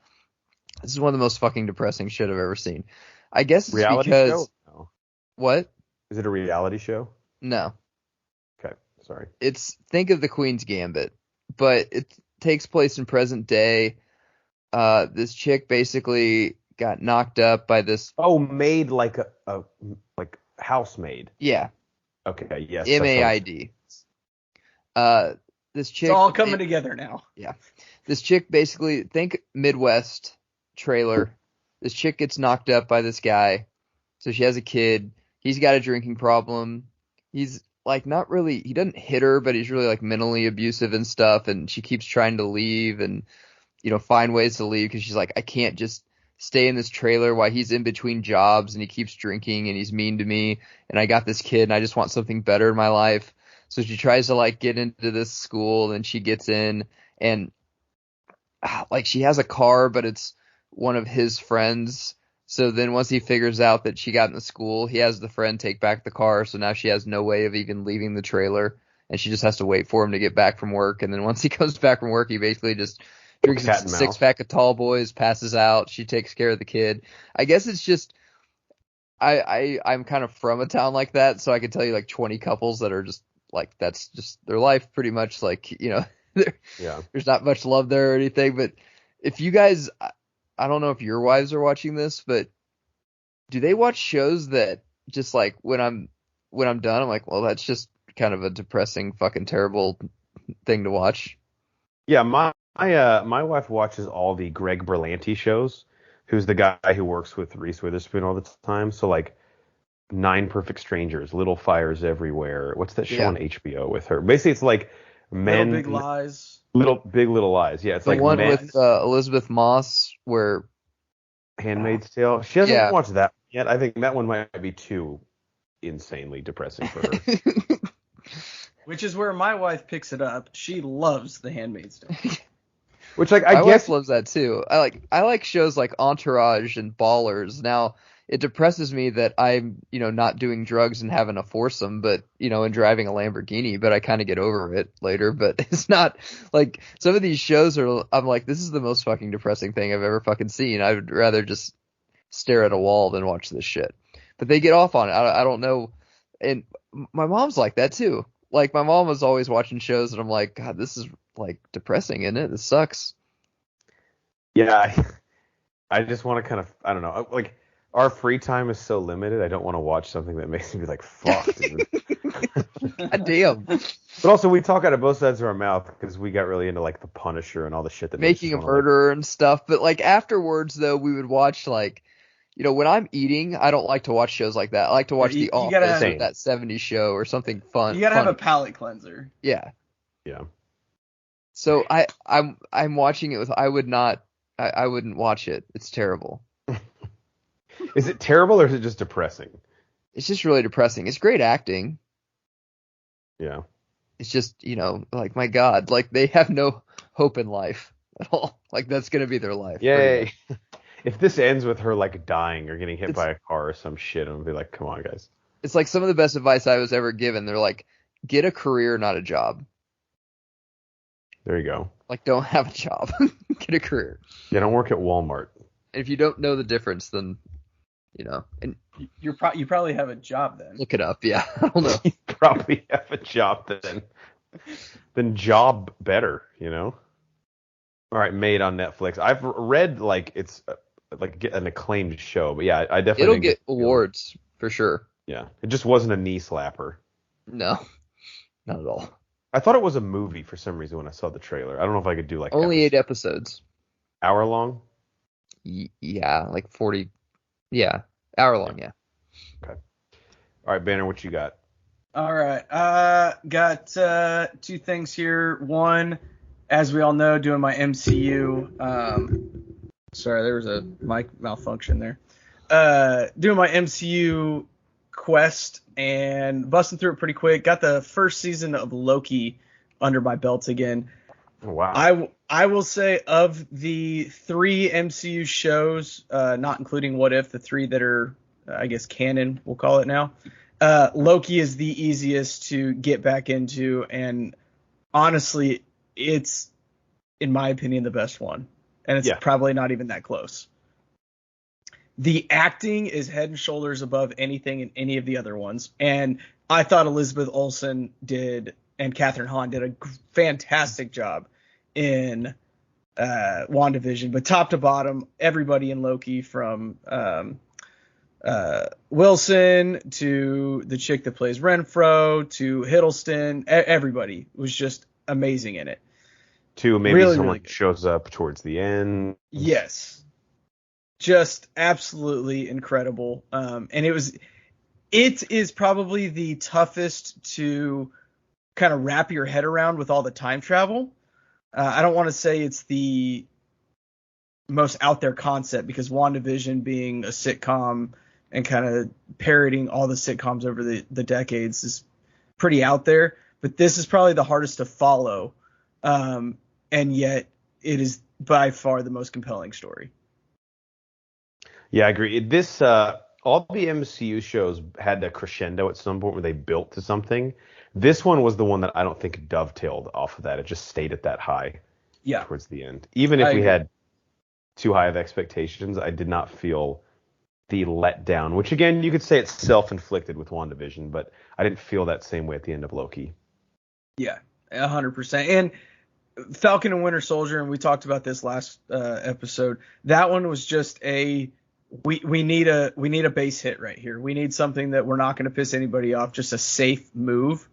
This is one of the most fucking depressing shit I've ever seen. I guess it's reality because show? No. What? Is it a reality show? No. Okay, sorry. Think of the Queen's Gambit, but it takes place in present day. This chick basically got knocked up by this. Oh, maid like a like housemaid. Yeah. Okay. Yes. MAID. This chick. It's all coming together now. Yeah. This chick basically, think Midwest trailer. This chick gets knocked up by this guy. So she has a kid. He's got a drinking problem. He's like not really, he doesn't hit her, but he's really like mentally abusive and stuff. And she keeps trying to leave and, find ways to leave because she's like, I can't just stay in this trailer while he's in between jobs and he keeps drinking and he's mean to me. And I got this kid and I just want something better in my life. So she tries to like get into this school and she gets in and like she has a car, but it's one of his friends. So then once he figures out that she got in the school, he has the friend take back the car. So now she has no way of even leaving the trailer and she just has to wait for him to get back from work. And then once he comes back from work, he basically just drinks a 6-pack of Tall Boys, passes out. She takes care of the kid. I guess it's just, I'm kind of from a town like that. So I can tell you like 20 couples that are just like, that's just their life pretty much. Like, there's not much love there or anything, but if you guys, I don't know if your wives are watching this, but do they watch shows that just like when I'm done, I'm like, well, that's just kind of a depressing, fucking terrible thing to watch. Yeah, my wife watches all the Greg Berlanti shows, who's the guy who works with Reese Witherspoon all the time. So like 9 Perfect Strangers, Little Fires Everywhere. What's that show on HBO with her? Basically, it's like men. Little Big Lies. Little Lies. Yeah, it's the like one with Elizabeth Moss where Handmaid's Tale. She hasn't watched that yet. I think that one might be too insanely depressing for her. Which is where my wife picks it up. She loves The Handmaid's Tale. Which like my I guess wife loves that too. I like shows like Entourage and Ballers. Now it depresses me that I'm not doing drugs and having a foursome, but and driving a Lamborghini. But I kind of get over it later. But it's not like some of these shows are. I'm like, this is the most fucking depressing thing I've ever fucking seen. I would rather just stare at a wall than watch this shit. But they get off on it. I don't know. And my mom's like that too. Like my mom was always watching shows, and I'm like, God, this is like depressing, isn't it? It sucks. Yeah, I just want to kind of, I don't know, like our free time is so limited. I don't want to watch something that makes me be like, fuck, dude. God damn. But also, we talk out of both sides of our mouth because we got really into like The Punisher and all the shit that makes Making us a wanna, murderer and stuff. But like afterwards, though, we would watch like, when I'm eating, I don't like to watch shows like that. I like to watch you The Office gotta or have- that 70s show or something fun. You gotta have a funny. palate cleanser. Yeah. Yeah. So I'm watching it with I wouldn't watch it. It's terrible. Is it terrible or is it just depressing? It's just really depressing. It's great acting. Yeah. It's just, like my God, like they have no hope in life at all. Like that's gonna be their life. Yay. If this ends with her like dying or getting hit It's- by a car or some shit, I'm gonna be like, come on, guys. It's like some of the best advice I was ever given. They're like, get a career, not a job. There you go. Like don't have a job. Get a career. Yeah, don't work at Walmart. And if you don't know the difference, then and You probably have a job then. look it up. Yeah. I don't know. You probably have a job then job better, All right, Made on Netflix. I've read like it's like an acclaimed show, but yeah, I definitely It'll didn't get the feeling. awards for sure. Yeah, it just wasn't a knee slapper. No, not at all. I thought it was a movie for some reason when I saw the trailer. I don't know if I could do like Only 8 episodes. hour long. Yeah, like 40. Yeah, hour long. Yeah. All right, Banner, what you got? All right. Got two things here. One, as we all know, doing my MCU. Sorry, there was a mic malfunction there. Doing my MCU quest and busting through it pretty quick. Got the first season of Loki under my belt again. Oh, wow. I will say of the 3 MCU shows, not including What If, the 3 that are, I guess, canon, we'll call it now. Loki is the easiest to get back into, and honestly, it's, in my opinion, the best one. And it's probably not even that close. The acting is head and shoulders above anything in any of the other ones. And I thought Elizabeth Olsen and Catherine Hahn did a fantastic job in WandaVision. But top to bottom, everybody in Loki, from Wilson to the chick that plays Renfro to Hiddleston, everybody was just amazing in it. Maybe really, someone really good. shows up towards the end. Yes. Just absolutely incredible. And it is probably the toughest to kind of wrap your head around with all the time travel. I don't want to say it's the most out there concept, because WandaVision, being a sitcom and kind of parroting all the sitcoms over the decades, is pretty out there. But this is probably the hardest to follow. And yet it is by far the most compelling story. Yeah, I agree. This all the MCU shows had a crescendo at some point where they built to something. This one was the one that I don't think dovetailed off of that. It just stayed at that high towards the end. Even if we had too high of expectations, I did not feel the letdown, which again, you could say it's self-inflicted with WandaVision, but I didn't feel that same way at the end of Loki. Yeah, 100%. And Falcon and Winter Soldier, and we talked about this last episode, that one was just we need a base hit right here. We need something that we're not going to piss anybody off, just a safe move,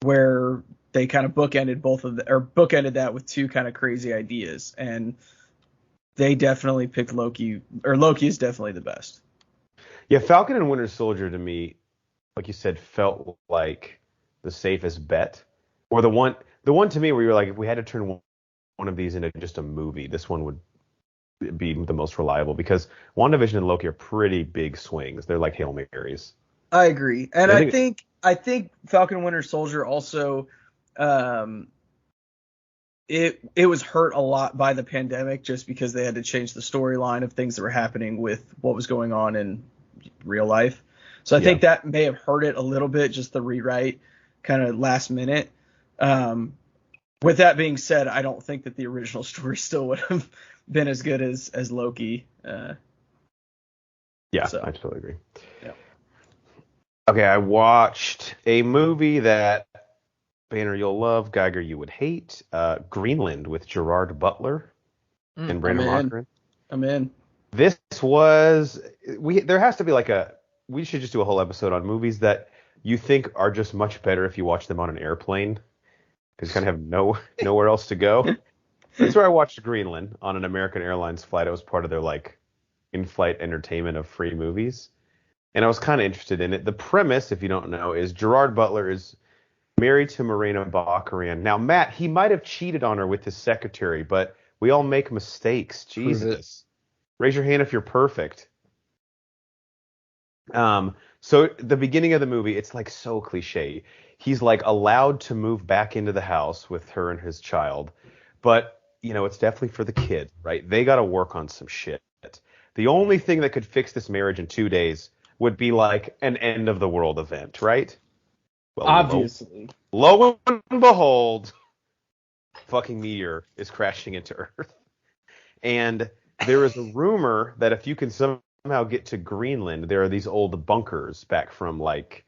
where they kind of bookended that with 2 kind of crazy ideas, and they definitely picked Loki, or Loki is definitely the best. Yeah, Falcon and Winter Soldier to me, like you said, felt like the safest bet, or the one to me where you were like, if we had to turn one of these into just a movie, this one would be the most reliable, because WandaVision and Loki are pretty big swings. They're like Hail Marys. I agree. And I think Falcon and Winter Soldier also, it was hurt a lot by the pandemic, just because they had to change the storyline of things that were happening with what was going on in real life. So I think that may have hurt it a little bit, just the rewrite kind of last minute. With that being said, I don't think that the original story still would have been as good as Loki. I totally agree. Yeah. Okay, I watched a movie that Banner you'll love, Geiger you would hate. Greenland with Gerard Butler and Brandon Lochran. I'm in. This was there has to be we should just do a whole episode on movies that you think are just much better if you watch them on an airplane because you kind of have nowhere else to go. That's where I watched Greenland on an American Airlines flight. It was part of their in-flight entertainment of free movies, and I was kind of interested in it. The premise, if you don't know, is Gerard Butler is married to Morena Baccarin. Now, Matt, he might have cheated on her with his secretary, but we all make mistakes. Jesus. Raise your hand if you're perfect. So the beginning of the movie, it's so cliche. He's allowed to move back into the house with her and his child, but it's definitely for the kid, right? They got to work on some shit. The only thing that could fix this marriage in 2 days would be an end of the world event, right? Well, obviously. Lo and behold, fucking meteor is crashing into Earth. And there is a rumor that if you can somehow get to Greenland, there are these old bunkers back from the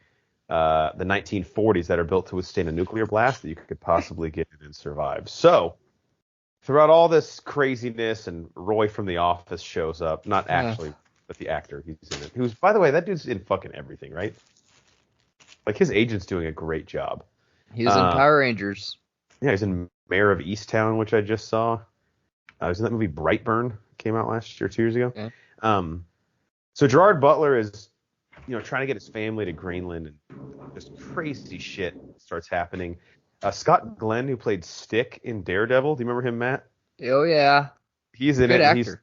1940s that are built to withstand a nuclear blast that you could possibly get in and survive. So throughout all this craziness, and Roy from The Office shows up, not actually, but the actor he's in it. Who's, by the way, that dude's in fucking everything, right? His agent's doing a great job. He was in Power Rangers. Yeah, he's in Mayor of Easttown, which I just saw. He was in that movie Brightburn, came out last year, 2 years ago. Okay. So Gerard Butler is, trying to get his family to Greenland, and just crazy shit starts happening. Scott Glenn, who played Stick in Daredevil, do you remember him, Matt? Oh yeah, he's in good it. Actor.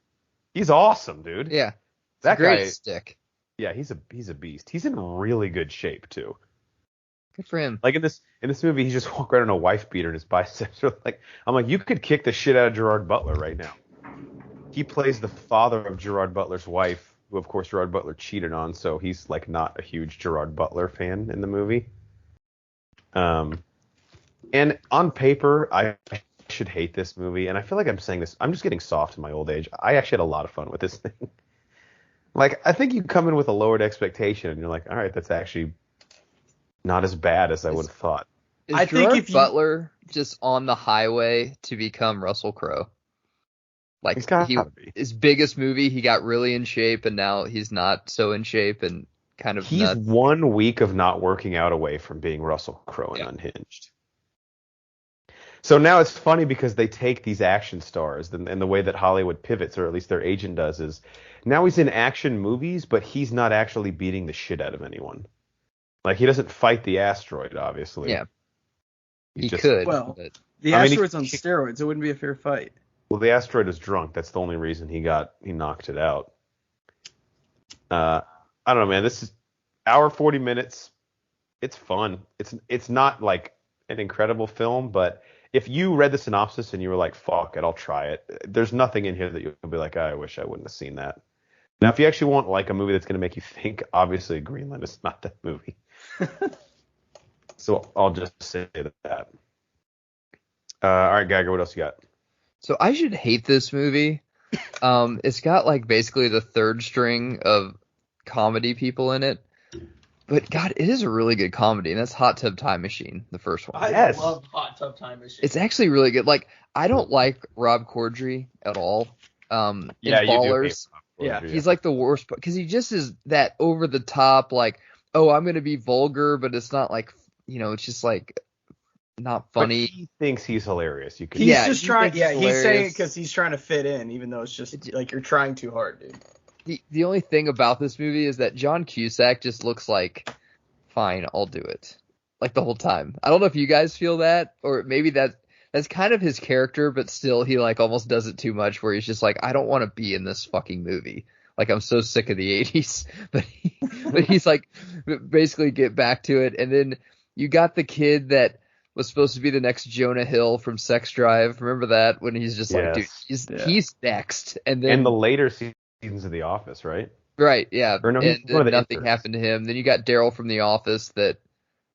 He's awesome, dude. Yeah, that great guy. Stick. Yeah, he's a beast. He's in really good shape too. Good for him. In this movie, he just walked around in a wife beater and his biceps are I'm you could kick the shit out of Gerard Butler right now. He plays the father of Gerard Butler's wife, who of course Gerard Butler cheated on, so he's not a huge Gerard Butler fan in the movie. And on paper, I should hate this movie, and I feel like I'm saying this. I'm just getting soft in my old age. I actually had a lot of fun with this thing. I think you come in with a lowered expectation, and you're all right, that's actually not as bad as I would have thought. Is Gerard Butler just on the highway to become Russell Crowe? His biggest movie, he got really in shape, and now he's not so in shape and kind of. He's nuts. 1 week of not working out away from being Russell Crowe and Unhinged. So now it's funny because they take these action stars, and the way that Hollywood pivots, or at least their agent does, is now he's in action movies, but he's not actually beating the shit out of anyone. He doesn't fight the asteroid, obviously. Yeah. He could. Well, but... the asteroid's on steroids. It wouldn't be a fair fight. Well, the asteroid was drunk. That's the only reason he knocked it out. I don't know, man. This is hour 40 minutes. It's fun. It's not an incredible film, but if you read the synopsis and you were fuck it, I'll try it. There's nothing in here that you'll be I wish I wouldn't have seen that. Now, if you actually want a movie that's going to make you think, obviously Greenland is not that movie. So I'll just say that. All right, Geiger, what else you got? So I should hate this movie. It's got basically the third string of comedy people in it. But God, it is a really good comedy, and that's Hot Tub Time Machine, the first one. I love Hot Tub Time Machine. It's actually really good. I don't like Rob Corddry at all. In Ballers. Yeah, he's the worst because he just is that over the top. I'm gonna be vulgar, but it's not it's just not funny. But he thinks he's hilarious. You could. He's just trying. Yeah, he's saying it because he's trying to fit in, even though it's just you're trying too hard, dude. The only thing about this movie is that John Cusack just looks fine, I'll do it. The whole time. I don't know if you guys feel that, or maybe that's kind of his character, but still he almost does it too much where he's just I don't want to be in this fucking movie. I'm so sick of the 80s. But he's basically get back to it. And then you got the kid that was supposed to be the next Jonah Hill from Sex Drive. Remember that? When he's just dude, he's next. And then the later seasons of The Office, right? Right, yeah. Or no, and nothing interns. happened to him. Then you got Daryl from The Office that,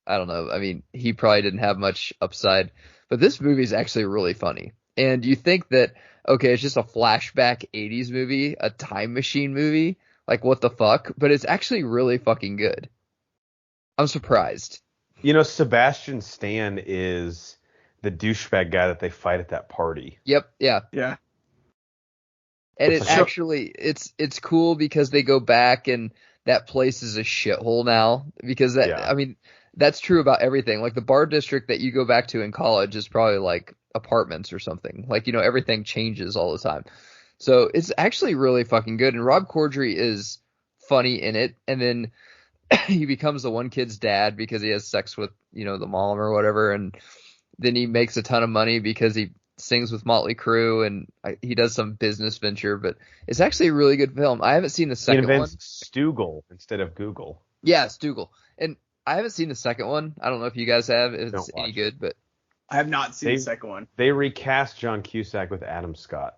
I don't know. I mean, he probably didn't have much upside. But this movie is actually really funny. And you think that, okay, it's just a flashback 80s movie, a time machine movie. What the fuck? But it's actually really fucking good. I'm surprised. Sebastian Stan is the douchebag guy that they fight at that party. Yep. Yeah. Yeah. And It's it like- actually, it's cool because they go back and that place is a shithole now because Yeah. I mean, that's true about everything. Like the bar district that you go back to in college is probably like apartments or something. Like, everything changes all the time. So it's actually really fucking good. And Rob Corddry is funny in it. And then he becomes the one kid's dad because he has sex with, the mom or whatever. And then he makes a ton of money because he sings with Motley Crue and he does some business venture. But it's actually a really good film. I haven't seen the He second one. invents Stoogle instead of Google. Yeah, Stoogle. And I haven't seen the second one. I don't know if you guys have. If it's Don't any watch good, but I have not seen the second one. They recast John Cusack with Adam Scott.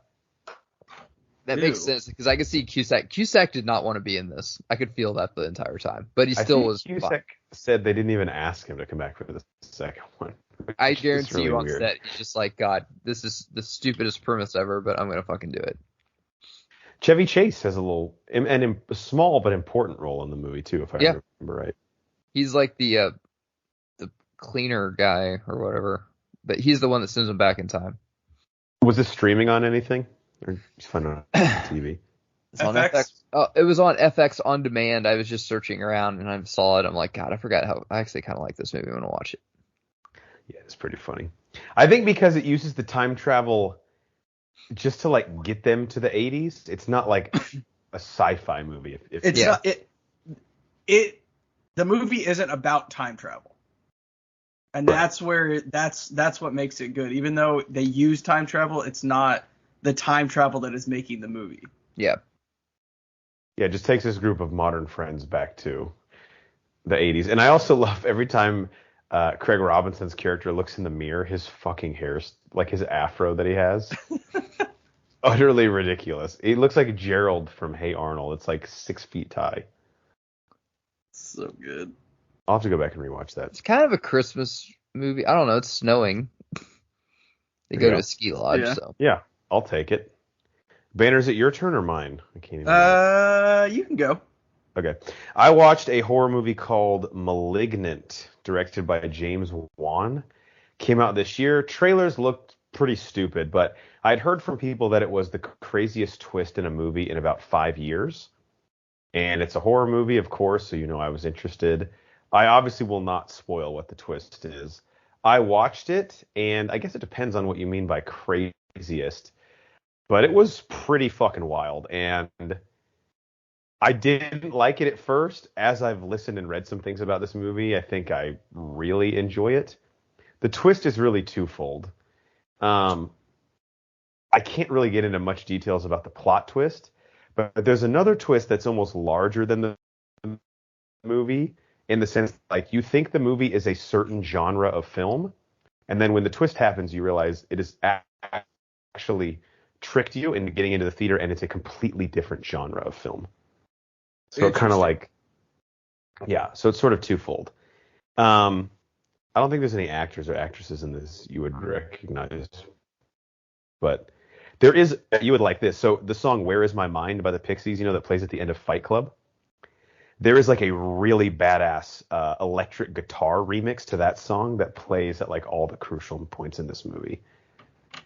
that makes Ew. sense because I could see Cusack. Cusack did not want to be in this. I could feel that the entire time, but he I still think was Cusack fine. said they didn't even ask him to come back for the second one. I which is guarantee really you on weird. set, he's just like, God, this is the stupidest premise ever, but I'm gonna fucking do it. Chevy Chase has a small but important role in the movie too, if I Yeah. remember right. He's like the cleaner guy or whatever, but he's the one that sends him back in time. Was this streaming on anything, or just fun on TV? It's on FX? FX. Oh, it was on FX on demand. I was just searching around and I saw it. I'm like, God, I forgot how. I actually kind of like this movie. I'm gonna watch it. Yeah, it's pretty funny. I think because it uses the time travel just to like get them to the 80s. It's not like a sci-fi movie. If It's Yeah. not it. The movie isn't about time travel, and Right. that's where that's what makes it good. Even though they use time travel, it's not the time travel that is making the movie. Yeah. Yeah, it just takes this group of modern friends back to the 80s. And I also love every time Craig Robinson's character looks in the mirror, his fucking hair, like his afro that he has. Utterly ridiculous. He looks like Gerald from Hey Arnold. It's like 6 feet high. So good. I'll have to go back and rewatch that. It's kind of a Christmas movie. I don't know. It's snowing. They go Yeah. to a ski lodge, Yeah. so Yeah, I'll take it. Banner, is it your turn or mine? I can't even remember. You can go. Okay. I watched a horror movie called Malignant, directed by James Wan. Came out this year. Trailers looked pretty stupid, but I'd heard from people that it was the craziest twist in a movie in about 5 years. And it's a horror movie, of course, so I was interested. I obviously will not spoil what the twist is. I watched it, and I guess it depends on what you mean by craziest. But it was pretty fucking wild, and I didn't like it at first. As I've listened and read some things about this movie, I think I really enjoy it. The twist is really twofold. I can't really get into much details about the plot twist, but there's another twist that's almost larger than the movie, in the sense like you think the movie is a certain genre of film, and then when the twist happens, you realize it is actually tricked you into getting into the theater, and it's a completely different genre of film. So it kind of like, yeah, so it's sort of twofold. I don't think there's any actors or actresses in this you would recognize, but there is, you would like this. So the song Where Is My Mind by the Pixies, that plays at the end of Fight Club. There is like a really badass electric guitar remix to that song that plays at like all the crucial points in this movie.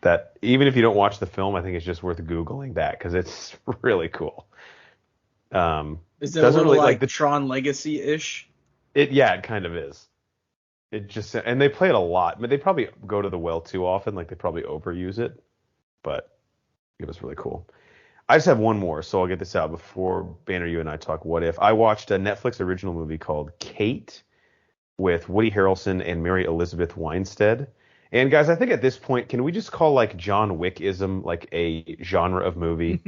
That even if you don't watch the film, I think it's just worth Googling that because it's really cool. Is it a doesn't little really, like the Tron Legacy-ish? It kind of is. It just, and they play it a lot, but they probably go to the well too often. Like they probably overuse it, but it was really cool. I just have one more, so I'll get this out before Banner, you and I talk What If. I watched a Netflix original movie called Kate with Woody Harrelson and Mary Elizabeth Winstead. And guys, I think at this point, can we just call like John Wick-ism like a genre of movie?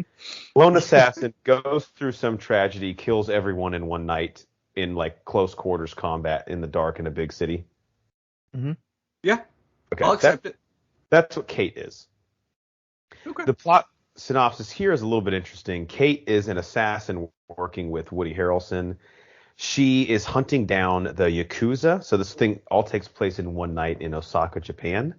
Lone assassin goes through some tragedy, kills everyone in one night in like close quarters combat in the dark in a big city. Mm-hmm. Yeah, Okay, I'll accept it. That's what Kate is. Okay. The plot synopsis here is a little bit interesting. Kate is an assassin working with Woody Harrelson. She is hunting down the Yakuza. So this thing all takes place in one night in Osaka, Japan.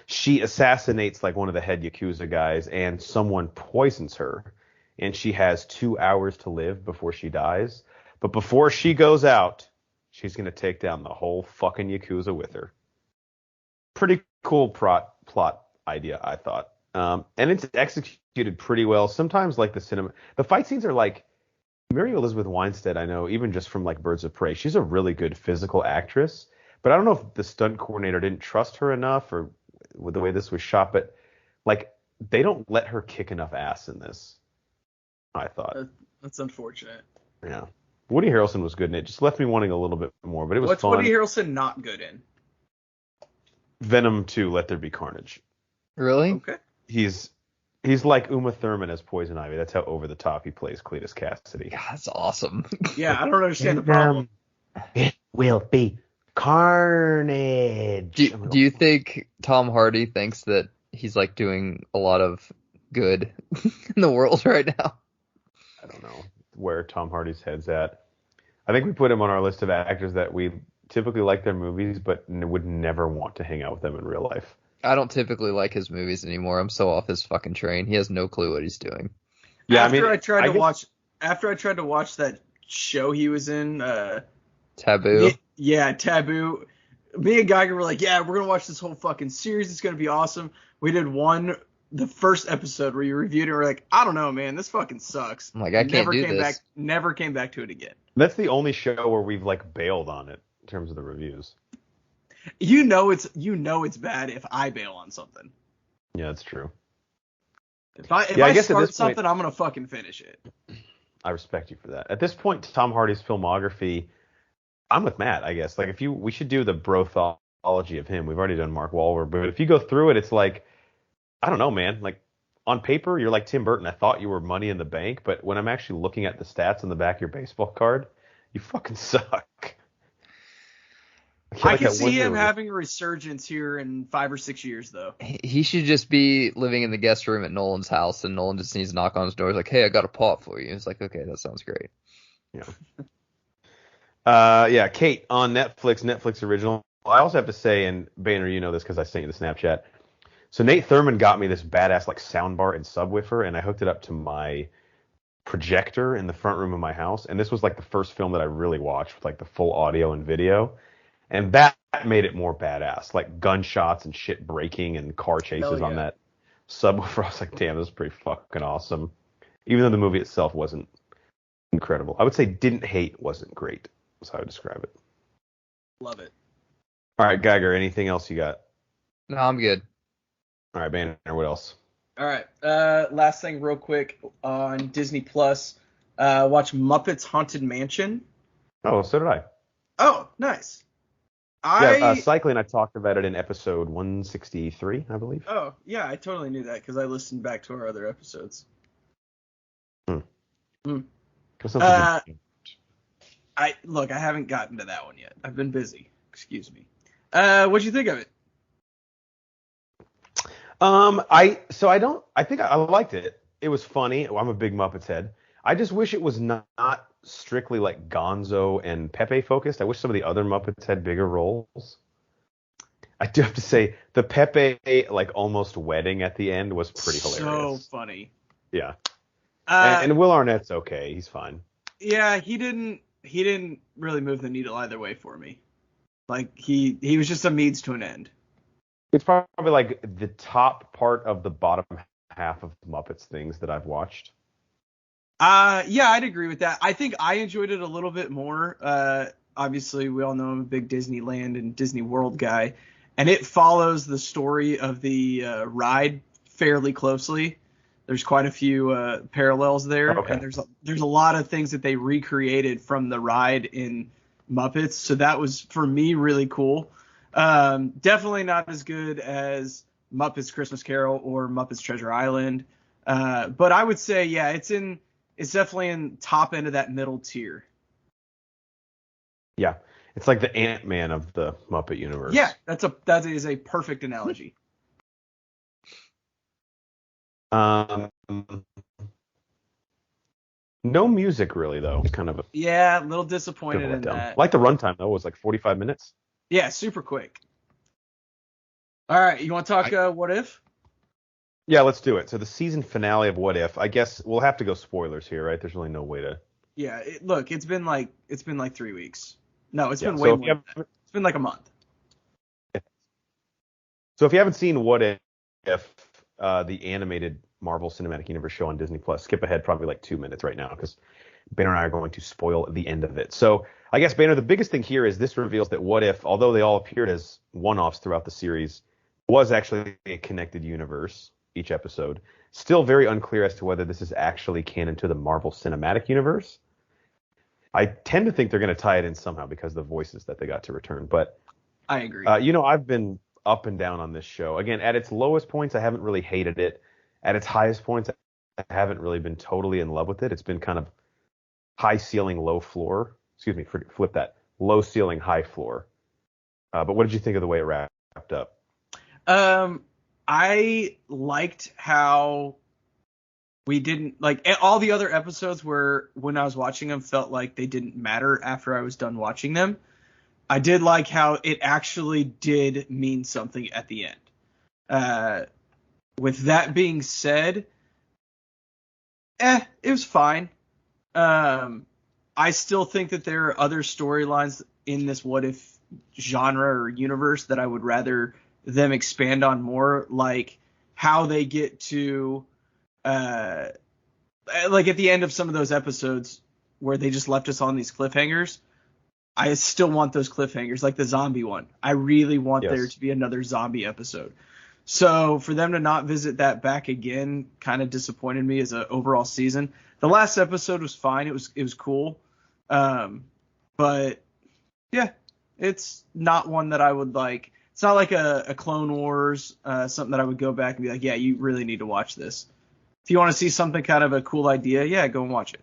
She assassinates like one of the head Yakuza guys, and someone poisons her. And she has 2 hours to live before she dies. But before she goes out, She's going to take down the whole fucking Yakuza with her. Pretty cool plot idea, I thought. And it's executed pretty well. Sometimes, like, the fight scenes are like, Mary Elizabeth Winstead, I know, even just from, like, Birds of Prey, she's a really good physical actress. But I don't know if the stunt coordinator didn't trust her enough or with the way this was shot. But, like, they don't let her kick enough ass in this, I thought. That's unfortunate. Yeah. Woody Harrelson was good in it. Just left me wanting a little bit more, but it was fun. What's Woody Harrelson not good in? Venom 2, Let There Be Carnage. Really? Okay. He's like Uma Thurman as Poison Ivy. That's how over the top he plays Cletus Cassidy. God, that's awesome. Yeah, I don't understand the problem. It will be carnage. Do you think Tom Hardy thinks that he's like doing a lot of good in the world right now? I don't know where Tom Hardy's head's at. I think we put him on our list of actors that we typically like their movies, but would never want to hang out with them in real life. I don't typically like his movies anymore. I'm so off his fucking train. He has no clue what he's doing. Yeah, After I tried to watch that show he was in, Taboo. Yeah, Taboo. Me and Geiger were like, yeah, we're gonna watch this whole fucking series. It's gonna be awesome. We did the first episode where you reviewed it. We're like, I don't know, man, this fucking sucks. I'm like, I can't do this. Never came back to it again. That's the only show where we've like bailed on it in terms of the reviews. You know it's bad if I bail on something. Yeah, that's true. If I start something, I'm gonna fucking finish it. I respect you for that. At this point, Tom Hardy's filmography, I'm with Matt, I guess. Like, we should do the brothology of him. We've already done Mark Wahlberg, but if you go through it, it's like, I don't know, man. Like, on paper, you're like Tim Burton. I thought you were Money in the Bank, but when I'm actually looking at the stats on the back of your baseball card, you fucking suck. I can see him having a resurgence here in 5 or 6 years, though. He should just be living in the guest room at Nolan's house, and Nolan just needs to knock on his door. He's like, hey, I got a pot for you. It's like, okay, that sounds great. Yeah. Kate on Netflix original. I also have to say, and Banner, you know this because I sent you the Snapchat. So Nate Thurman got me this badass like soundbar and subwoofer, and I hooked it up to my projector in the front room of my house. And this was like the first film that I really watched with like the full audio and video. And that made it more badass, like gunshots and shit breaking and car chases on that subwoofer. I was like, damn, this is pretty fucking awesome. Even though the movie itself wasn't incredible. I would say didn't hate, wasn't great. That's how I would describe it. Love it. All right, Geiger, anything else you got? No, I'm good. All right, Banner, what else? All right. Last thing real quick on Disney Plus. Watch Muppets Haunted Mansion. Oh, so did I. Oh, nice. Cycling, I talked about it in episode 163, I believe. Oh, yeah, I totally knew that because I listened back to our other episodes. I haven't gotten to that one yet. I've been busy. Excuse me. What'd you think of it? I think I liked it. It was funny. I'm a big Muppets head. I just wish it was not strictly like Gonzo and Pepe focused. I wish some of the other Muppets had bigger roles. I do have to say the Pepe like almost wedding at the end was pretty hilarious. So funny. Yeah. And Will Arnett's okay. He's fine. Yeah, he didn't really move the needle either way for me. Like he was just a means to an end. It's probably like the top part of the bottom half of Muppets things that I've watched. Yeah, I'd agree with that. I think I enjoyed it a little bit more. Obviously, we all know I'm a big Disneyland and Disney World guy, and it follows the story of the ride fairly closely. There's quite a few parallels there, and there's a lot of things that they recreated from the ride in Muppets. So that was for me really cool. Definitely not as good as Muppets Christmas Carol or Muppets Treasure Island, but I would say it's definitely in top end of that middle tier. Yeah, it's like the Ant-Man of the Muppet universe. Yeah, that is a perfect analogy. No music really though. Kind of a little disappointed in that. Like the runtime though was like 45 minutes. Yeah, super quick. All right, you want to talk What If? Yeah, let's do it. So the season finale of What If. I guess we'll have to go spoilers here, right? There's really no way to. Yeah, it's been like 3 weeks. No, it's Yeah, been so way if more you than that. It's been like a month. So if you haven't seen What If, the animated Marvel Cinematic Universe show on Disney Plus, skip ahead probably like 2 minutes right now because Banner and I are going to spoil the end of it. So I guess, Banner, the biggest thing here is this reveals that What If, although they all appeared as one-offs throughout the series, was actually a connected universe, each episode. Still very unclear as to whether this is actually canon to the Marvel Cinematic Universe. I tend to think they're going to tie it in somehow because of the voices that they got to return. But I agree. I've been up and down on this show. Again, at its lowest points, I haven't really hated it. At its highest points, I haven't really been totally in love with it. It's been kind of high ceiling, low floor. Excuse me, flip that. Low ceiling, high floor. But what did you think of the way it wrapped up? I liked how we didn't like all the other episodes where when I was watching them felt like they didn't matter after I was done watching them. I did like how it actually did mean something at the end. With that being said, it was fine. I still think that there are other storylines in this what if genre or universe that I would rather them expand on more, like how they get to like at the end of some of those episodes where they just left us on these cliffhangers. I still want those cliffhangers, like the zombie one. I really want there to be another zombie episode. So for them to not visit that back again kind of disappointed me as an overall season. The last episode was fine. It was cool. But yeah, it's not one that I would like. It's not like a Clone Wars, something that I would go back and be like, yeah, you really need to watch this. If you want to see something kind of a cool idea, yeah, go and watch it.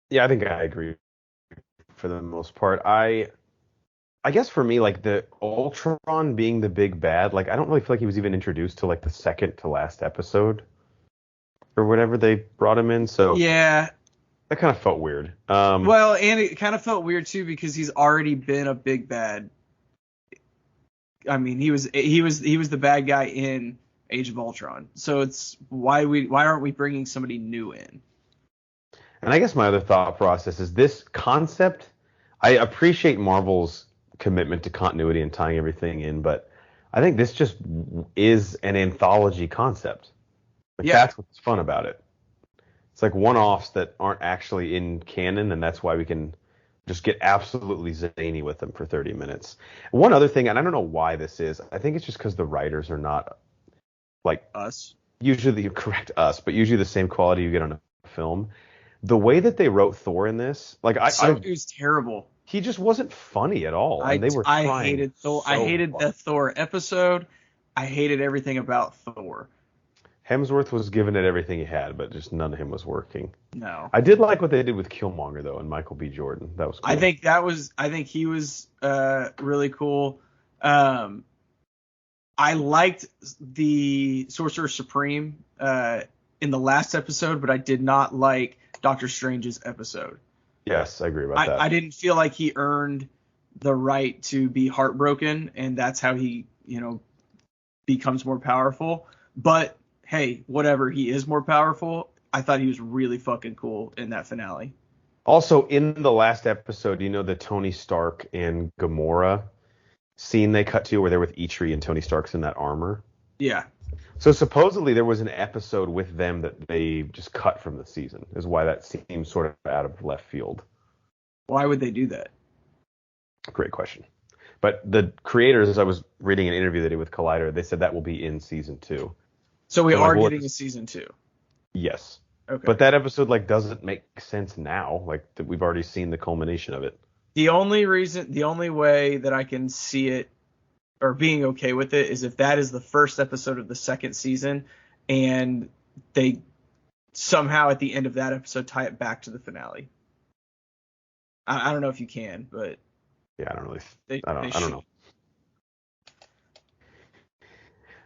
Yeah, I think I agree for the most part. I guess for me, like the Ultron being the big bad, like I don't really feel like he was even introduced to like the second to last episode or whatever they brought him in. So yeah, that kind of felt weird. Well, and it kind of felt weird too because he's already been a big bad. I mean, he was the bad guy in Age of Ultron. So it's why aren't we bringing somebody new in? And I guess my other thought process is this concept. I appreciate Marvel's commitment to continuity and tying everything in, but I think this just is an anthology concept. Like that's what's fun about it. It's like one-offs that aren't actually in canon, and that's why we can just get absolutely zany with them for 30 minutes. One other thing, and I don't know why this is, I think it's just because the writers are not like us. Usually, correct us, but usually the same quality you get on a film. The way that they wrote Thor in this, like it was terrible. He just wasn't funny at all. And I hated Thor. I hated the Thor episode. I hated everything about Thor. Hemsworth was giving it everything he had, but just none of him was working. No. I did like what they did with Killmonger though, and Michael B. Jordan. That was cool. I think he was really cool. I liked the Sorcerer Supreme in the last episode, but I did not like Doctor Strange's episode. Yes, I agree about that. I didn't feel like he earned the right to be heartbroken, and that's how he, becomes more powerful. But hey, whatever, he is more powerful. I thought he was really fucking cool in that finale. Also, in the last episode, the Tony Stark and Gamora scene they cut to where they're with Eitri and Tony Stark's in that armor? Yeah. So supposedly there was an episode with them that they just cut from the season, is why that seems sort of out of left field. Why would they do that? Great question. But the creators, as I was reading an interview they did with Collider, they said that will be in season 2. So we are getting a season 2. Yes. Okay. But that episode doesn't make sense now. That we've already seen the culmination of it. The only way that I can see it or being okay with it is if that is the first episode of the second season and they somehow at the end of that episode tie it back to the finale. I don't know if you can, but yeah, I don't really. I don't know.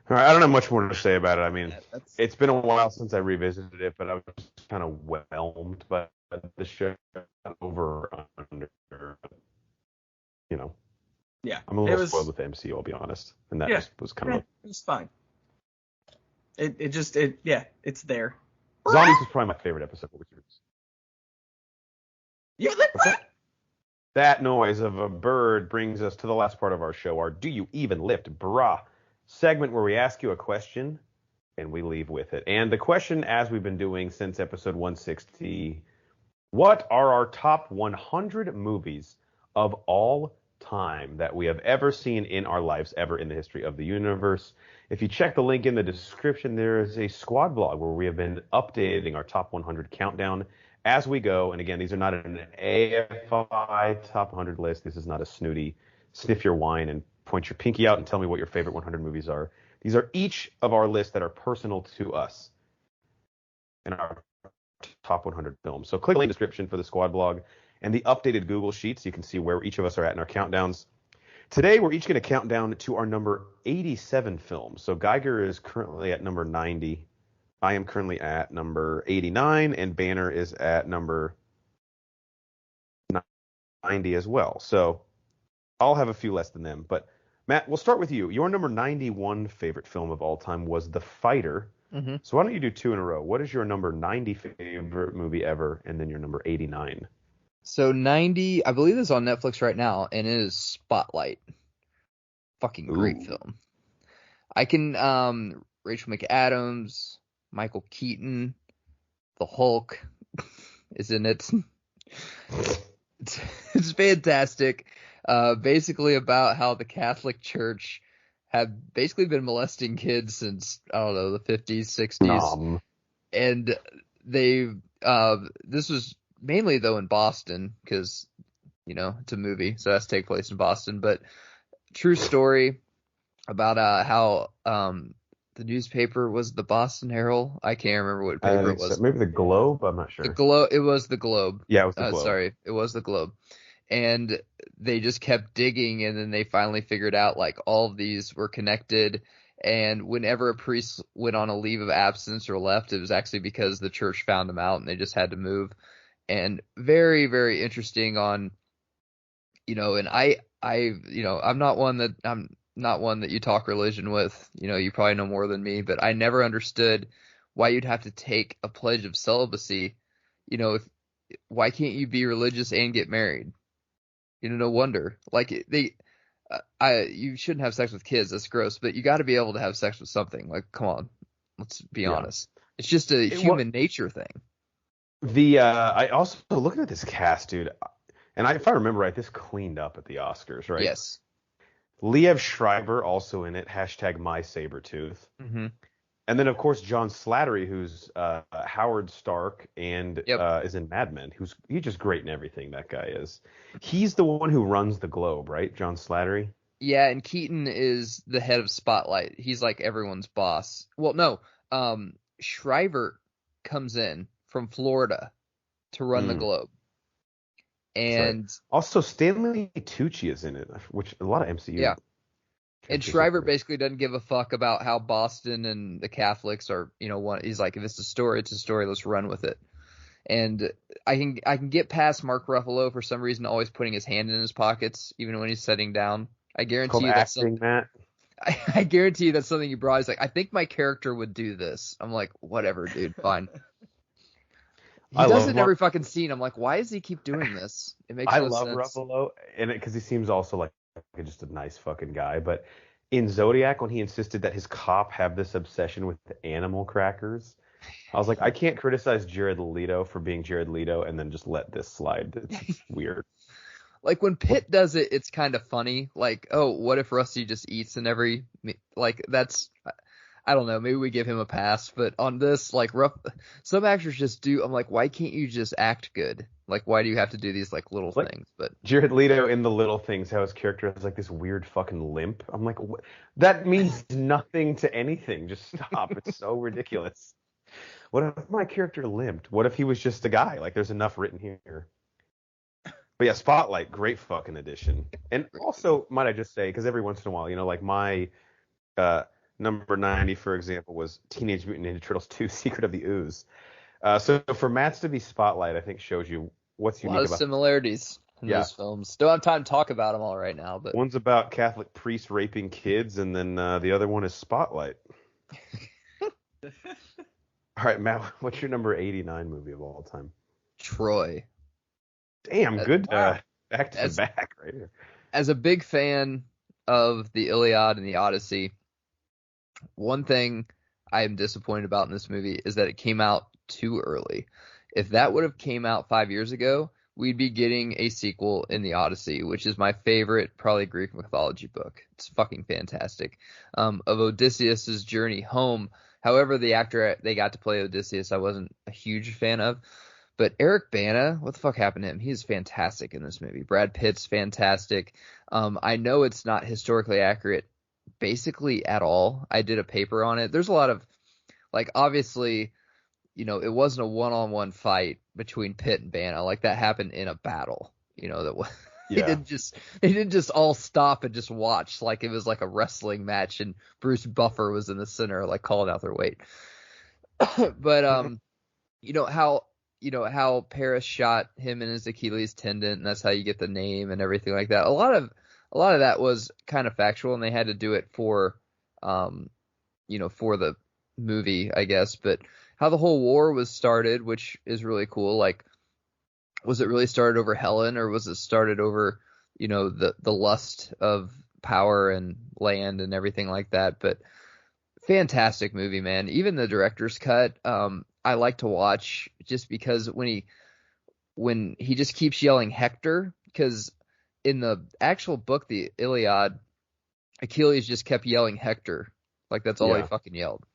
All right, I don't have much more to say about it. I mean, it's been a while since I revisited it, but I was just kind of whelmed by the show over under. Yeah, I'm a little spoiled with the MCU, I'll be honest, and that was kind of. It was fine. It's there. Zombies was probably my favorite episode. Yeah, That noise of a bird brings us to the last part of our show, our Do You Even Lift, Brah segment where we ask you a question and we leave with it. And the question, as we've been doing since episode 160, what are our top 100 movies of all time that we have ever seen in our lives, ever in the history of the universe? If you check the link in the description, there is a squad blog where we have been updating our top 100 countdown as we go. And again, these are not an AFI top 100 list. This is not a snooty sniff your wine and point your pinky out and tell me what your favorite 100 movies are. These are each of our lists that are personal to us and our top 100 films. So click the link in the description for the squad blog and the updated Google Sheets. You can see where each of us are at in our countdowns. Today, we're each going to count down to our number 87 films. So Geiger is currently at number 90. I am currently at number 89, and Banner is at number 90 as well. So I'll have a few less than them. But Matt, we'll start with you. Your number 91 favorite film of all time was The Fighter. Mm-hmm. So why don't you do two in a row? What is your number 90 favorite movie ever, and then your number 89? So 90, I believe it's on Netflix right now, and it is Spotlight. Fucking great film. I can, Rachel McAdams, Michael Keaton, the Hulk is in it. It's fantastic. Basically about how the Catholic Church have basically been molesting kids since, I don't know, the 50s, 60s. And they've, this was mainly though in Boston because, you know, it's a movie, so it has to take place in Boston. But true story about how the newspaper was the Boston Herald. I can't remember what paper it was. Maybe the Globe. I'm not sure. The Globe. It was the Globe. Yeah, it was the Globe. Sorry, it was the Globe. And they just kept digging, and then they finally figured out like all of these were connected. And whenever a priest went on a leave of absence or left, it was actually because the church found them out and they just had to move. And very, very interesting on, you know, and you know, I'm not one that you talk religion with. You know, you probably know more than me, but I never understood why you'd have to take a pledge of celibacy. You know, why can't you be religious and get married? You know, no wonder. Like you shouldn't have sex with kids. That's gross. But you got to be able to have sex with something. Like, come on, let's be honest. It's just a human nature thing. I also looking at this cast, dude, and if I remember right, this cleaned up at the Oscars, right? Yes. Liev Schreiber also in it. #MySabertooth. Mm-hmm. And then of course John Slattery, who's Howard Stark and is in Mad Men. He's just great in everything. That guy is. He's the one who runs the Globe, right? John Slattery. Yeah, and Keaton is the head of Spotlight. He's like everyone's boss. Well, no, Schreiber comes in from Florida to run the Globe. And also Stanley Tucci is in it, which a lot of MCU. Yeah. And Schreiber basically doesn't give a fuck about how Boston and the Catholics are, you know, he's like, if it's a story, it's a story. Let's run with it. And I can get past Mark Ruffalo for some reason always putting his hand in his pockets, even when he's sitting down. I guarantee you that's something, Matt. I guarantee you that's something you brought. He's like, I think my character would do this. I'm like, whatever, dude, fine. He does it in every fucking scene. I'm like, why does he keep doing this? It makes no sense. I love Ruffalo, and because he seems also like just a nice fucking guy. But in Zodiac, when he insisted that his cop have this obsession with animal crackers, I was like, I can't criticize Jared Leto for being Jared Leto and then just let this slide. It's weird. Like when Pitt does it, it's kind of funny. Like, oh, what if Rusty just eats in every, like that's, I don't know, maybe we give him a pass, but on this, like, some actors just do. I'm like, why can't you just act good? Like, why do you have to do these like little things? But Jared Leto in The Little Things, how his character has like this weird fucking limp. I'm like, that means nothing to anything. Just stop. It's so ridiculous. What if my character limped? What if he was just a guy? Like, there's enough written here. But yeah, Spotlight, great fucking addition. And also, might I just say, because every once in a while, you know, like my number 90, for example, was Teenage Mutant Ninja Turtles 2: Secret of the Ooze. So for Matt's to be Spotlight, I think shows you what's unique about. A lot of similarities in those films. Don't have time to talk about them all right now, but one's about Catholic priests raping kids, and then the other one is Spotlight. All right, Matt, what's your number 89 movie of all time? Troy. Damn, good. Wow. Back to back right here. As a big fan of the Iliad and the Odyssey, one thing I am disappointed about in this movie is that it came out too early. If that would have came out 5 years ago, we'd be getting a sequel in the Odyssey, which is my favorite, probably Greek mythology book. It's fucking fantastic. Of Odysseus's journey home. However, the actor they got to play Odysseus, I wasn't a huge fan of. But Eric Bana, what the fuck happened to him? He's fantastic in this movie. Brad Pitt's fantastic. I know it's not historically accurate basically at all. I did a paper on it. There's a lot of, like, obviously, you know, it wasn't a one-on-one fight between Pitt and Bana. Like, that happened in a battle. You know, that they didn't just all stop and just watch like it was like a wrestling match and Bruce Buffer was in the center, like, calling out their weight. But you know how Paris shot him in his Achilles tendon, and that's how you get the name and everything like that. A lot of that was kind of factual, and they had to do it for for the movie, I guess. But how the whole war was started, which is really cool. Like, was it really started over Helen, or was it started over, you know, the lust of power and land and everything like that? But fantastic movie, man. Even the director's cut, I like to watch just because when he just keeps yelling Hector, because in the actual book, the Iliad, Achilles just kept yelling Hector. Like, that's all he fucking yelled.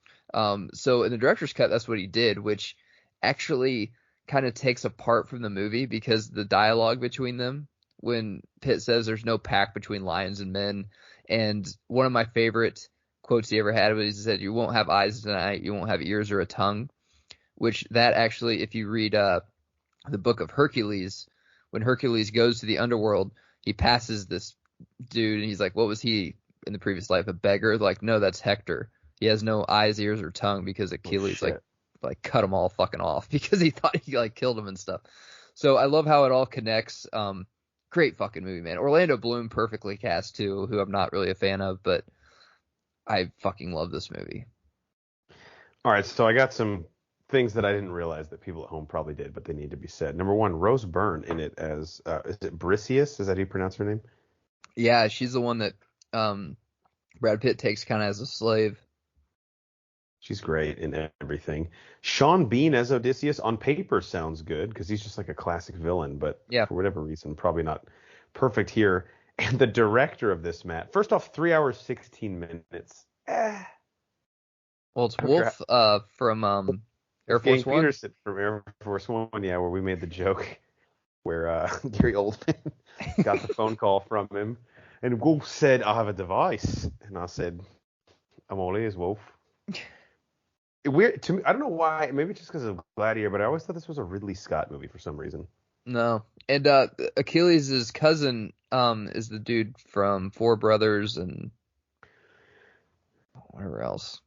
So in the director's cut, that's what he did, which actually kind of takes apart from the movie, because the dialogue between them, when Pitt says there's no pact between lions and men, and one of my favorite quotes he ever had was he said, "You won't have eyes tonight, you won't have ears or a tongue," which that actually, if you read the book of Hercules, when Hercules goes to the underworld, he passes this dude and he's like, "What was he in the previous life, a beggar?" Like, no, that's Hector. He has no eyes, ears, or tongue because Achilles like cut them all fucking off because he thought he like killed him and stuff. So I love how it all connects. Great fucking movie, man. Orlando Bloom perfectly cast too, who I'm not really a fan of, but I fucking love this movie. All right, so I got some things that I didn't realize that people at home probably did, but they need to be said. Number one, Rose Byrne in it as is it Briseis? Is that how you pronounce her name? Yeah, she's the one that Brad Pitt takes kind of as a slave. She's great in everything. Sean Bean as Odysseus on paper sounds good because he's just like a classic villain, but for whatever reason, probably not perfect here. And the director of this, Matt, first off, 3 hours, 16 minutes. Well, it's Wolf from Air Force One. Peterson from Air Force One, yeah, where we made the joke where Gary Oldman got the phone call from him. And Wolf said, "I have a device." And I said, "I'm all ears, Wolf." Weird to me. I don't know why. Maybe just because of Gladiator, but I always thought this was a Ridley Scott movie for some reason. No, and Achilles' cousin is the dude from Four Brothers and whatever else.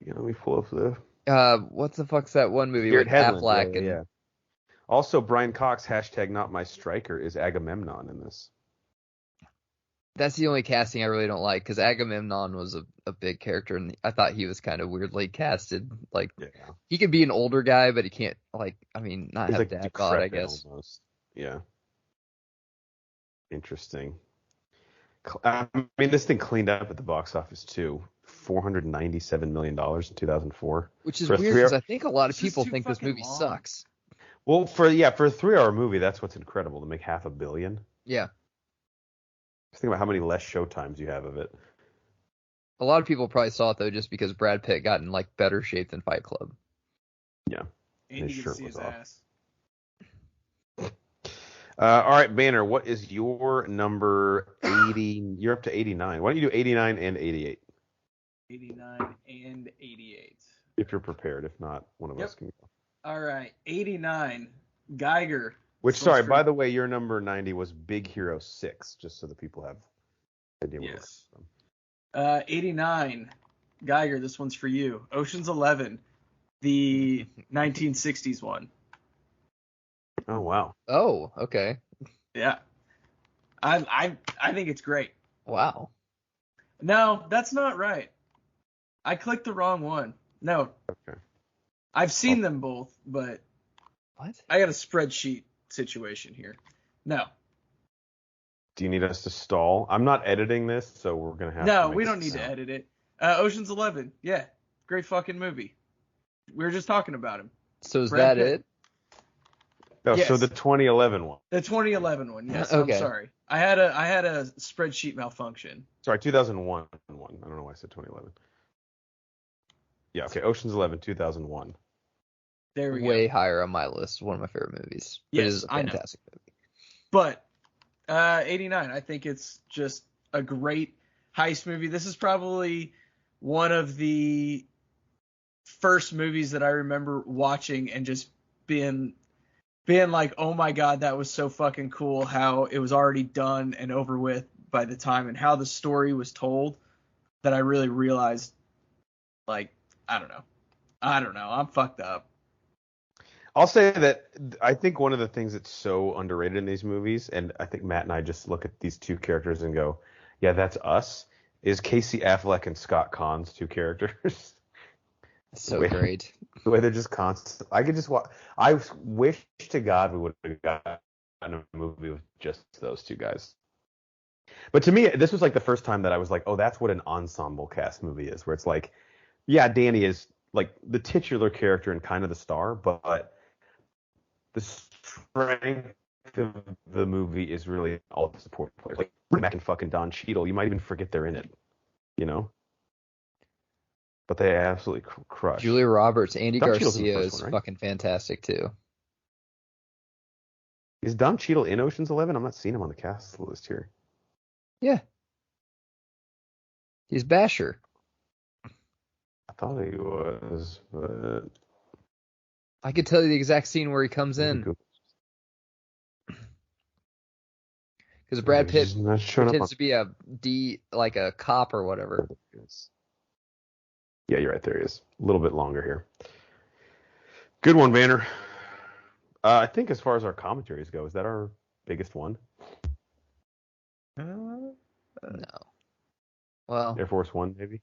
Yeah, let me pull up the. What the fuck's that one movie Garrett with Hedlund, Affleck? yeah. Also, Brian Cox #NotMyStriker is Agamemnon in this. That's the only casting I really don't like, because Agamemnon was a big character, and I thought he was kind of weirdly casted. Like, he could be an older guy, but he can't, like, I mean, not He's have like dad bod, I decrepit guess. Almost. Yeah. Interesting. I mean, this thing cleaned up at the box office, too. $497 million in 2004. Which is weird, because I think a lot of people think this movie sucks. Well, for a 3-hour movie, that's what's incredible, to make $500 million. Yeah. Just think about how many less showtimes you have of it. A lot of people probably saw it, though, just because Brad Pitt got in, like, better shape than Fight Club. Yeah. And you can see his ass. All right, Banner, what is your number 80? You're up to 89. Why don't you do 89 and 88? 89 and 88. If you're prepared. If not, one of us can go. All right, 89. Geiger. Which, sorry, by the way, your number 90 was Big Hero 6, just so the people have an idea where it's from. 89. Geiger, this one's for you. Ocean's 11, the 1960s one. Oh, wow. Oh, okay. Yeah. I think it's great. Wow. No, that's not right. I clicked the wrong one. No. Okay. I've seen them both, but what? I got a spreadsheet situation here. No. Do you need us to stall? I'm not editing this, so we're gonna have. No, to we don't need to edit it. Ocean's 11, yeah, great fucking movie. We were just talking about him. So is Brad that Pitt. It? No, yes. So the 2011 one. The 2011 one, yes. Okay. I'm sorry. I had a spreadsheet malfunction. Sorry, 2001 one. I don't know why I said 2011. Yeah, okay. Ocean's 11, 2001. There we go. Way higher on my list. One of my favorite movies. Yes, it is a fantastic movie. But 89, I think it's just a great heist movie. This is probably one of the first movies that I remember watching and just being like, oh my God, that was so fucking cool how it was already done and over with by the time, and how the story was told, that I really realized, like, I don't know. I'm fucked up. I'll say that I think one of the things that's so underrated in these movies, and I think Matt and I just look at these two characters and go, yeah, that's us, is Casey Affleck and Scott Caan's two characters. So great. The way they're just constant. I could just watch. I wish to God we would have gotten a movie with just those two guys. But to me, this was like the first time that I was like, oh, that's what an ensemble cast movie is, where it's like, yeah, Danny is like the titular character and kind of the star, but the strength of the movie is really all the support players. Like Mac and fucking Don Cheadle, you might even forget they're in it, you know? But they absolutely crush. Julia Roberts, Andy Don Garcia is one, right? Fucking fantastic too. Is Don Cheadle in Ocean's 11? I'm not seeing him on the cast list here. Yeah. He's Basher. I thought he was, but... I could tell you the exact scene where he comes in. Because Brad Pitt pretends to be a cop or whatever. Yeah, you're right. There he is. A little bit longer here. Good one, Banner. I think as far as our commentaries go, is that our biggest one? No. Well, Air Force One, maybe?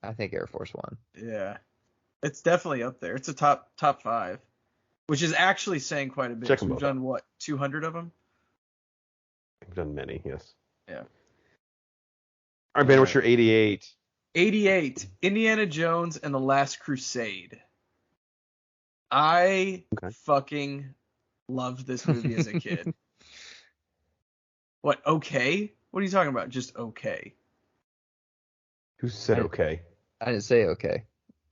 I think Air Force One. Yeah. It's definitely up there. It's a top 5, which is actually saying quite a bit. We've done, what, 200 of them? We've done many, yes. Yeah. All right, Banner, what's your 88? 88, Indiana Jones and the Last Crusade. I fucking loved this movie as a kid. What, okay? What are you talking about? Just okay. Who said okay? I didn't say okay.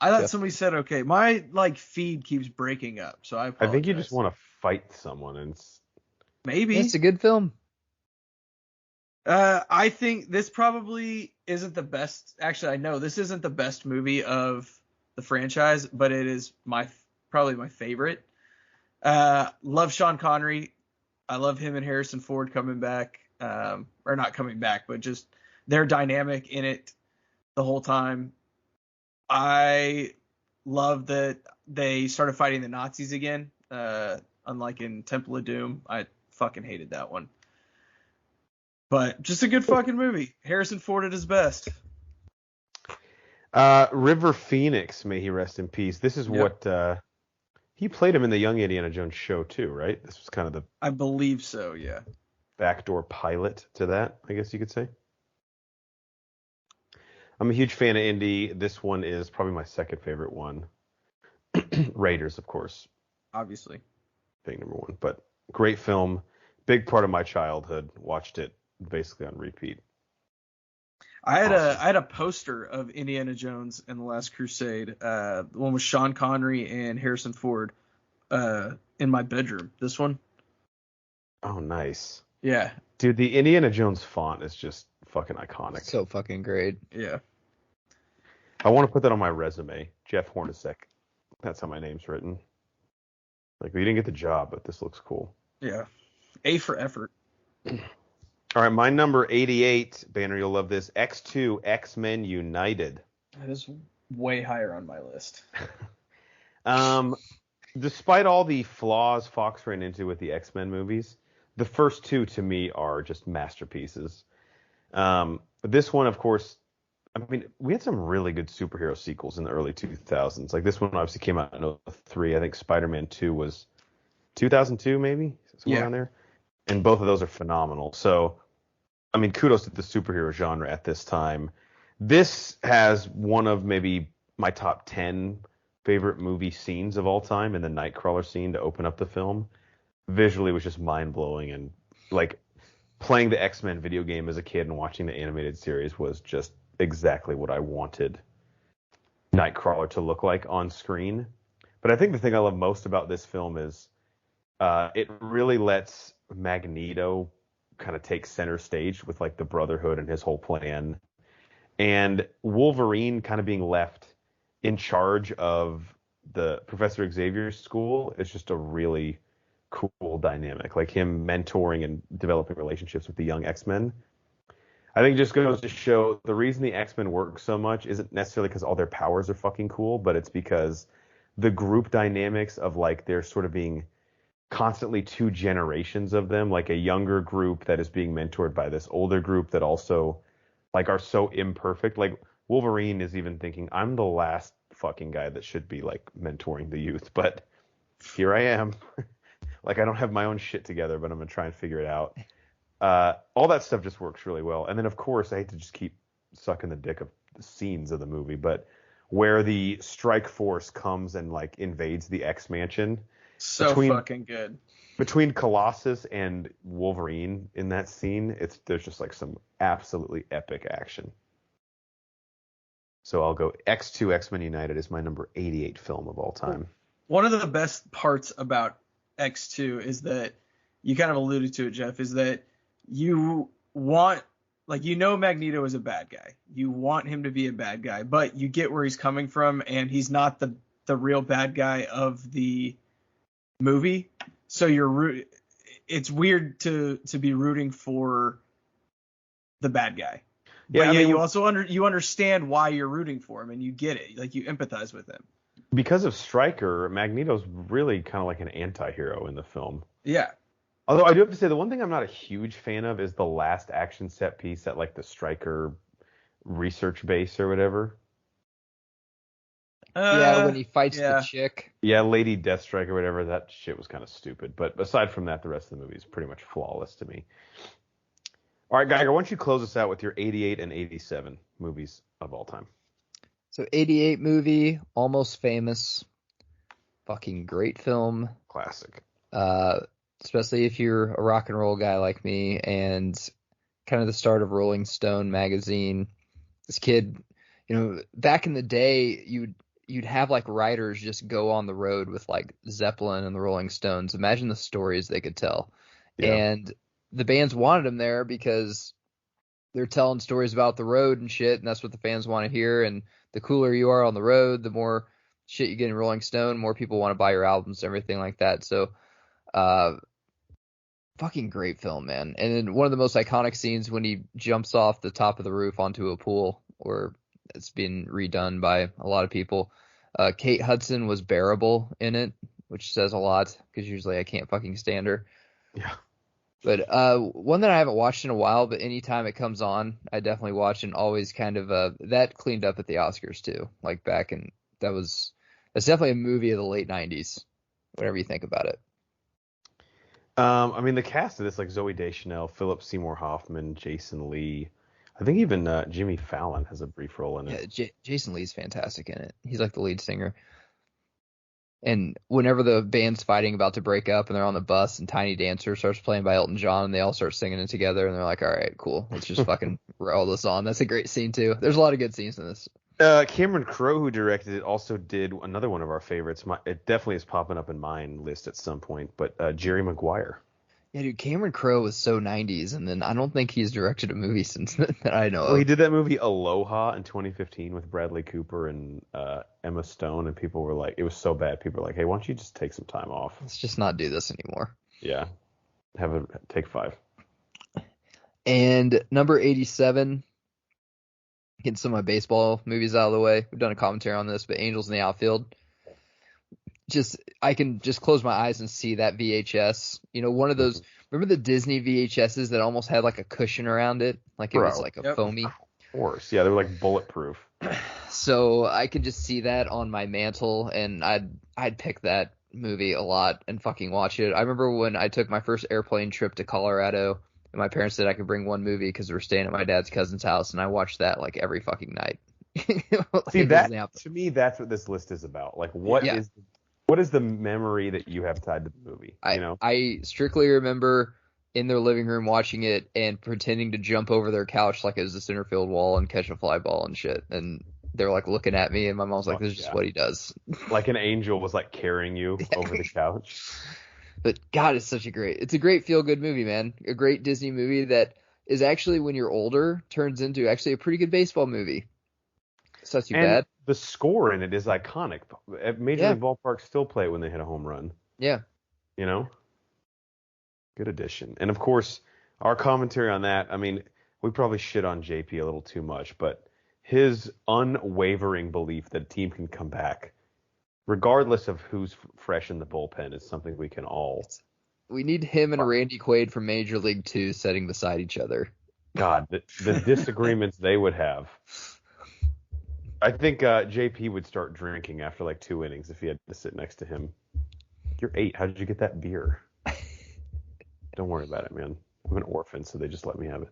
I thought somebody said okay. My feed keeps breaking up, so I apologize. I think you just want to fight someone, and maybe it's a good film. I think this probably isn't the best. Actually, I know this isn't the best movie of the franchise, but it is probably my favorite. Love Sean Connery. I love him and Harrison Ford coming back, or not coming back, but just their dynamic in it the whole time. I love that they started fighting the Nazis again, unlike in Temple of Doom. I fucking hated that one. But just a good fucking movie. Harrison Ford at his best. River Phoenix, may he rest in peace. This is what he played him in the Young Indiana Jones show too, right? This was kind of the I believe so, yeah. Backdoor pilot to that, I guess you could say. I'm a huge fan of Indy. This one is probably my second favorite one. Raiders, of course. Obviously. Being number one. But great film. Big part of my childhood. Watched it basically on repeat. I had a poster of Indiana Jones and the Last Crusade. The one with Sean Connery and Harrison Ford in my bedroom. This one. Oh, nice. Yeah. Dude, the Indiana Jones font is just fucking iconic. So fucking great. Yeah. I want to put that on my resume. Jeff Hornacek. That's how my name's written. Like, we didn't get the job, but this looks cool. Yeah. A for effort. All right, my number 88, Banner, you'll love this. X2, X-Men United. That is way higher on my list. Despite all the flaws Fox ran into with the X-Men movies, the first two to me are just masterpieces. This one, of course, I mean, we had some really good superhero sequels in the early 2000s. Like this one obviously came out in 2003. I think Spider-Man 2 was 2002 maybe, somewhere around there. And both of those are phenomenal. So I mean, kudos to the superhero genre at this time. This has one of maybe my top 10 favorite movie scenes of all time in the Nightcrawler scene to open up the film. Visually was just mind-blowing, and like playing the X-Men video game as a kid and watching the animated series was just exactly what I wanted Nightcrawler to look like on screen. But I think the thing I love most about this film is it really lets Magneto kind of take center stage with like the Brotherhood and his whole plan, and Wolverine kind of being left in charge of the Professor Xavier's school is just a really cool dynamic. Like him mentoring and developing relationships with the young X-Men. I think it just goes to show the reason the X-Men work so much isn't necessarily because all their powers are fucking cool, but it's because the group dynamics of like there sort of being constantly two generations of them, like a younger group that is being mentored by this older group that also like are so imperfect. Like Wolverine is even thinking, I'm the last fucking guy that should be like mentoring the youth, but here I am. Like I don't have my own shit together, but I'm gonna try and figure it out. All that stuff just works really well. And then of course I hate to just keep sucking the dick of the scenes of the movie, but where the Strike Force comes and like invades the X Mansion. So fucking good. Between Colossus and Wolverine in that scene, there's just like some absolutely epic action. So I'll go X2 X-Men United is my number 88 film of all time. One of the best parts about X2 is that you kind of alluded to it, Jeff, is that you want, like, you know, Magneto is a bad guy. You want him to be a bad guy, but you get where he's coming from, and he's not the real bad guy of the movie. So it's weird to be rooting for the bad guy. Yeah, but I mean, you also you understand why you're rooting for him, and you get it. Like, you empathize with him. Because of Stryker, Magneto's really kind of like an anti-hero in the film. Yeah. Although I do have to say, the one thing I'm not a huge fan of is the last action set piece at like the Stryker research base or whatever. Yeah, when he fights the chick. Yeah, Lady Deathstrike or whatever, that shit was kind of stupid. But aside from that, the rest of the movie is pretty much flawless to me. All right, Geiger, why don't you close us out with your 88 and 87 movies of all time? So 88 movie, Almost Famous. Fucking great film. Classic. Especially if you're a rock and roll guy like me, and kind of the start of Rolling Stone magazine. This kid, you know, back in the day, you'd have like writers just go on the road with like Zeppelin and the Rolling Stones. Imagine the stories they could tell. Yeah. And the bands wanted them there because they're telling stories about the road and shit, and that's what the fans want to hear. And the cooler you are on the road, the more shit you get in Rolling Stone, more people want to buy your albums and everything like that. So fucking great film, man. And then one of the most iconic scenes when he jumps off the top of the roof onto a pool, or it's been redone by a lot of people. Kate Hudson was bearable in it, which says a lot because usually I can't fucking stand her. Yeah. But one that I haven't watched in a while, but anytime it comes on, I definitely watch, and always kind of that cleaned up at the Oscars too. Like back in that's definitely a movie of the late 90s. Whatever you think about it. I mean, the cast of this, like Zooey Deschanel, Philip Seymour Hoffman, Jason Lee. I think even Jimmy Fallon has a brief role in it. Yeah, Jason Lee's fantastic in it. He's like the lead singer. And whenever the band's fighting about to break up and they're on the bus and Tiny Dancer starts playing by Elton John and they all start singing it together and they're like, all right, cool. Let's just fucking roll this on. That's a great scene too. There's a lot of good scenes in this. Cameron Crowe, who directed it, also did another one of our favorites. It definitely is popping up in mine list at some point, but Jerry Maguire. Yeah, dude, Cameron Crowe was so 90s, and then I don't think he's directed a movie since then that I know of. Well, he did that movie Aloha in 2015 with Bradley Cooper and Emma Stone, and people were like, it was so bad. People were like, hey, why don't you just take some time off? Let's just not do this anymore. Yeah. Take 5. And number 87, getting some of my baseball movies out of the way. We've done a commentary on this, but Angels in the Outfield. I can just close my eyes and see that VHS. You know, one of those, remember the Disney VHSs that almost had like a cushion around it? Like it was like a foamy. Of course. Yeah, they were like bulletproof. So I could just see that on my mantle, and I'd pick that movie a lot and fucking watch it. I remember when I took my first airplane trip to Colorado, And my parents said I could bring one movie because we were staying at my dad's cousin's house, and I watched that like every fucking night. See, that to me, that's what this list is about. Like, what is the memory that you have tied to the movie? I strictly remember in their living room watching it and pretending to jump over their couch like it was a center field wall and catch a fly ball and shit. And they're like looking at me, and my mom's like, "This is just what he does." Like an angel was like carrying you over the couch. But God, it's a great feel good movie, man. A great Disney movie that is actually, when you're older, turns into actually a pretty good baseball movie. It's not too bad. The score in it is iconic. Major League Ballpark still play it when they hit a home run. Yeah. You know? Good addition. And of course, our commentary on that, I mean, we probably shit on JP a little too much, but his unwavering belief that a team can come back, regardless of who's fresh in the bullpen, is something we can all. We need him and Randy Quaid from Major League 2 sitting beside each other. God, the disagreements they would have. I think JP would start drinking after like 2 innings if he had to sit next to him. You're 8. How did you get that beer? Don't worry about it, man. I'm an orphan, so they just let me have it.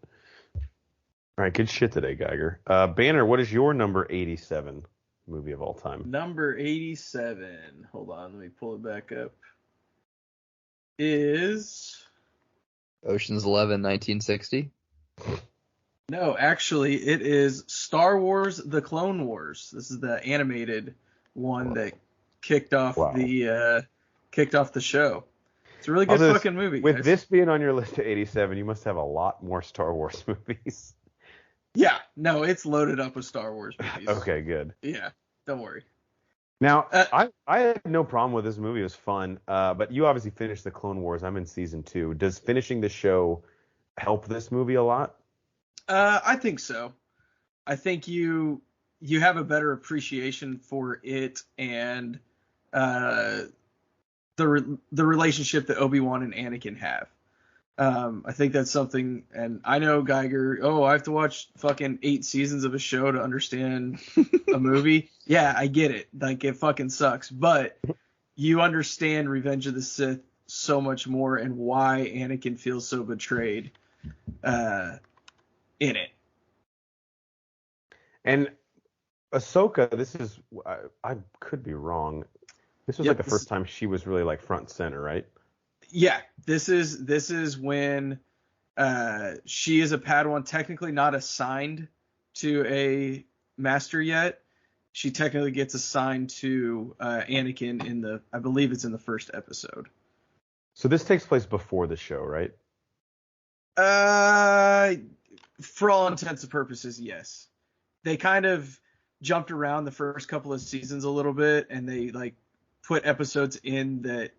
All right, good shit today, Geiger. Banner, what is your number 87 movie of all time? Number 87. Hold on, let me pull it back up. Is Ocean's 11, 1960? No, actually, it is Star Wars: The Clone Wars. This is the animated one that kicked off the show. It's a really good fucking movie. With this being on your list of 87, you must have a lot more Star Wars movies. Yeah, no, it's loaded up with Star Wars movies. Okay, good. Yeah, don't worry. Now, I had no problem with this movie. It was fun. But you obviously finished the Clone Wars. I'm in season 2. Does finishing the show help this movie a lot? I think so. I think you have a better appreciation for it and the relationship that Obi-Wan and Anakin have. I think that's something, and I know Geiger, I have to watch fucking 8 seasons of a show to understand a movie. Yeah, I get it. Like, it fucking sucks. But you understand Revenge of the Sith so much more and why Anakin feels so betrayed in it. And Ahsoka, this is, I could be wrong. This was like the first time she was really like front and center, right? Yeah, this is when she is a Padawan, technically not assigned to a master yet. She technically gets assigned to Anakin I believe it's in the first episode. So this takes place before the show, right? For all intents and purposes, yes. They kind of jumped around the first couple of seasons a little bit, and they like put episodes in that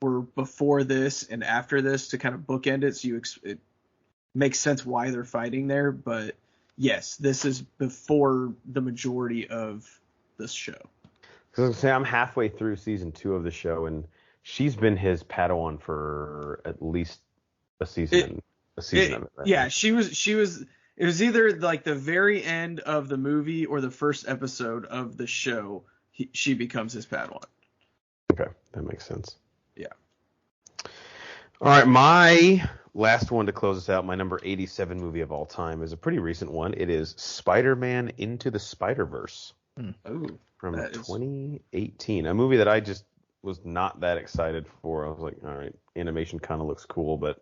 were before this and after this to kind of bookend it, so it makes sense why they're fighting there. But yes, this is before the majority of this show. Because I'm saying I'm halfway through season 2 of the show, and she's been his Padawan for at least a season. Of it, right? Yeah, she was. It was either like the very end of the movie or the first episode of the show. She becomes his Padawan. Okay, that makes sense. Yeah. All right, my last one to close us out, my number 87 movie of all time, is a pretty recent one. It is Spider-Man Into the Spider-Verse. From 2018. A movie that I just was not that excited for. I was like, all right, animation kind of looks cool, but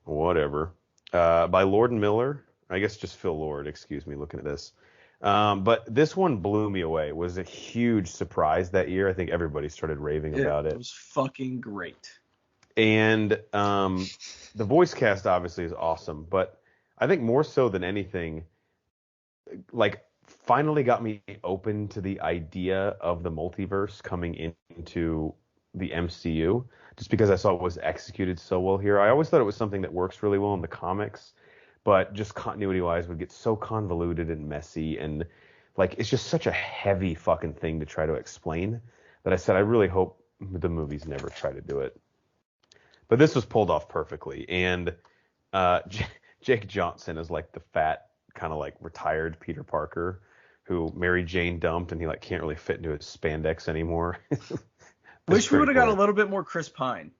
whatever. By Lord and Miller. I guess just Phil Lord, excuse me, looking at this. But this one blew me away. It was a huge surprise that year. I think everybody started raving about it. It was fucking great. And the voice cast obviously is awesome, but I think more so than anything, like, finally got me open to the idea of the multiverse coming into the MCU, just because I saw it was executed so well here. I always thought it was something that works really well in the comics, but just continuity-wise would get so convoluted and messy, and like it's just such a heavy fucking thing to try to explain that I said I really hope the movies never try to do it. But this was pulled off perfectly, and Jake Johnson is like the fat, kind of like retired Peter Parker who Mary Jane dumped, and he like can't really fit into his spandex anymore. Wish we would have got a little bit more Chris Pine.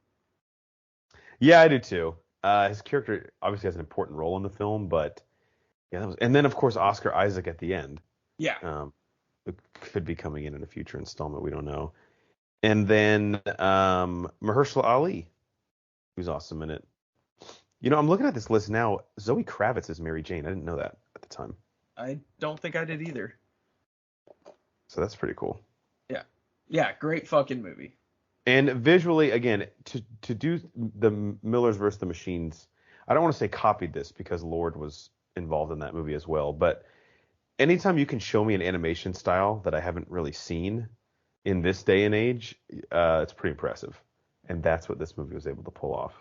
Yeah, I do too. His character obviously has an important role in the film, but yeah, and then of course Oscar Isaac at the end. Yeah. It could be coming in a future installment. We don't know. And then Mahershala Ali, who's awesome in it. You know, I'm looking at this list now. Zoe Kravitz is Mary Jane. I didn't know that at the time. I don't think I did either. So that's pretty cool. Yeah. Yeah, great fucking movie. And visually, again, to do the Millers versus the Machines, I don't want to say copied this because Lord was involved in that movie as well, but anytime you can show me an animation style that I haven't really seen in this day and age, it's pretty impressive. And that's what this movie was able to pull off,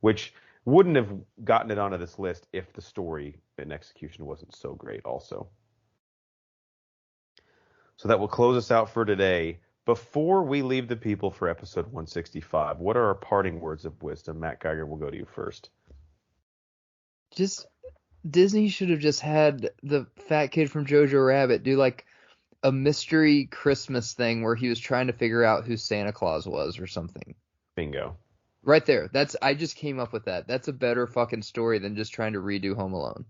which wouldn't have gotten it onto this list if the story and execution wasn't so great also. So that will close us out for today. Before we leave the people for episode 165, what are our parting words of wisdom? Matt Geiger, will go to you first. Just Disney should have just had the fat kid from Jojo Rabbit do like a mystery Christmas thing where he was trying to figure out who Santa Claus was or something. Bingo. Right there. I just came up with that. That's a better fucking story than just trying to redo Home Alone.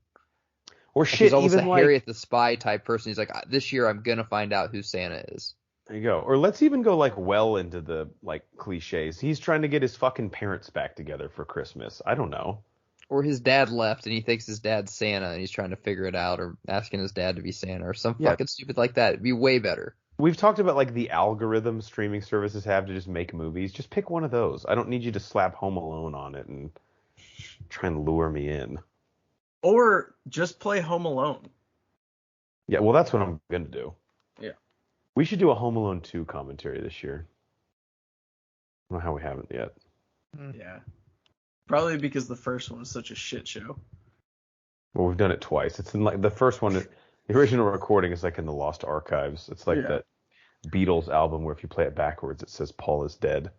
Or shit, he's almost even a like Harriet the Spy type person. He's like, this year I'm gonna find out who Santa is. There you go. Or let's even go like well into the like cliches. He's trying to get his fucking parents back together for Christmas. I don't know. Or his dad left and he thinks his dad's Santa and he's trying to figure it out, or asking his dad to be Santa or some fucking stupid like that. It'd be way better. We've talked about like the algorithm streaming services have to just make movies. Just pick one of those. I don't need you to slap Home Alone on it and try and lure me in. Or just play Home Alone. Yeah, well, that's what I'm going to do. Yeah. We should do a Home Alone 2 commentary this year. I don't know how we haven't yet. Yeah. Probably because the first one was such a shit show. Well, we've done it twice. It's in like the first one, the original recording is like in the Lost Archives. It's like that Beatles album where if you play it backwards, it says Paul is dead.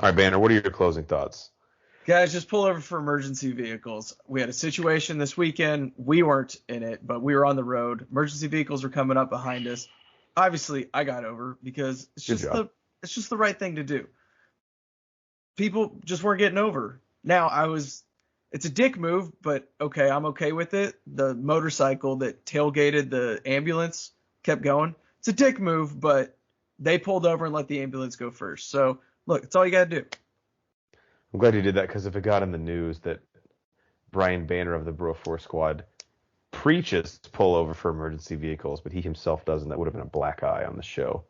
All right, Banner, what are your closing thoughts? Guys, just pull over for emergency vehicles. We had a situation this weekend. We weren't in it, but we were on the road. Emergency vehicles were coming up behind us. Obviously, I got over because it's just the right thing to do. People just weren't getting over. Now, it's a dick move, but okay, I'm okay with it. The motorcycle that tailgated the ambulance kept going. It's a dick move, but they pulled over and let the ambulance go first. So, look, it's all you got to do. I'm glad you did that because if it got in the news that Brian Banner of the Bro Force Squad preaches to pull over for emergency vehicles, but he himself doesn't, that would have been a black eye on the show.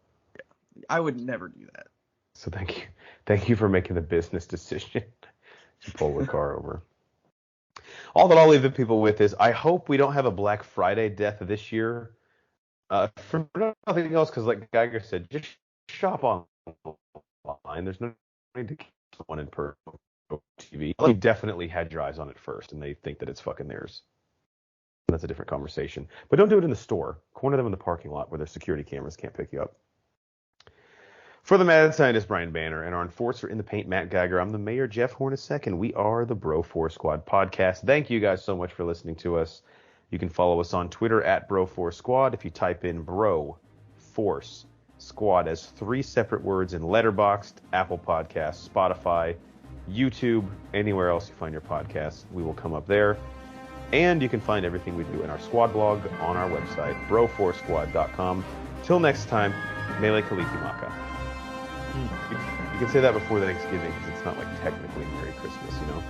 I would never do that. So thank you for making the business decision to pull the car over. All that I'll leave the people with is I hope we don't have a Black Friday death this year. For nothing else, because like Geiger said, just shop online. There's no need to keep someone in person TV. You definitely had your eyes on it first, and they think that it's fucking theirs. That's a different conversation. But don't do it in the store. Corner them in the parking lot where their security cameras can't pick you up. For the mad scientist Brian Banner and our enforcer in the paint Matt Geiger, I'm the mayor Jeff Hornacek, and we are the Bro Force Squad podcast. Thank you guys so much for listening to us. You can follow us on Twitter at Bro Force Squad. If you type in Bro Force Squad as 3 separate words in Letterboxd, Apple Podcasts, Spotify, YouTube, anywhere else you find your podcasts, we will come up there. And you can find everything we do in our squad blog on our website, broforcesquad.com. Till next time, Mele Kalikimaka. You can say that before Thanksgiving because it's not like technically Merry Christmas, you know?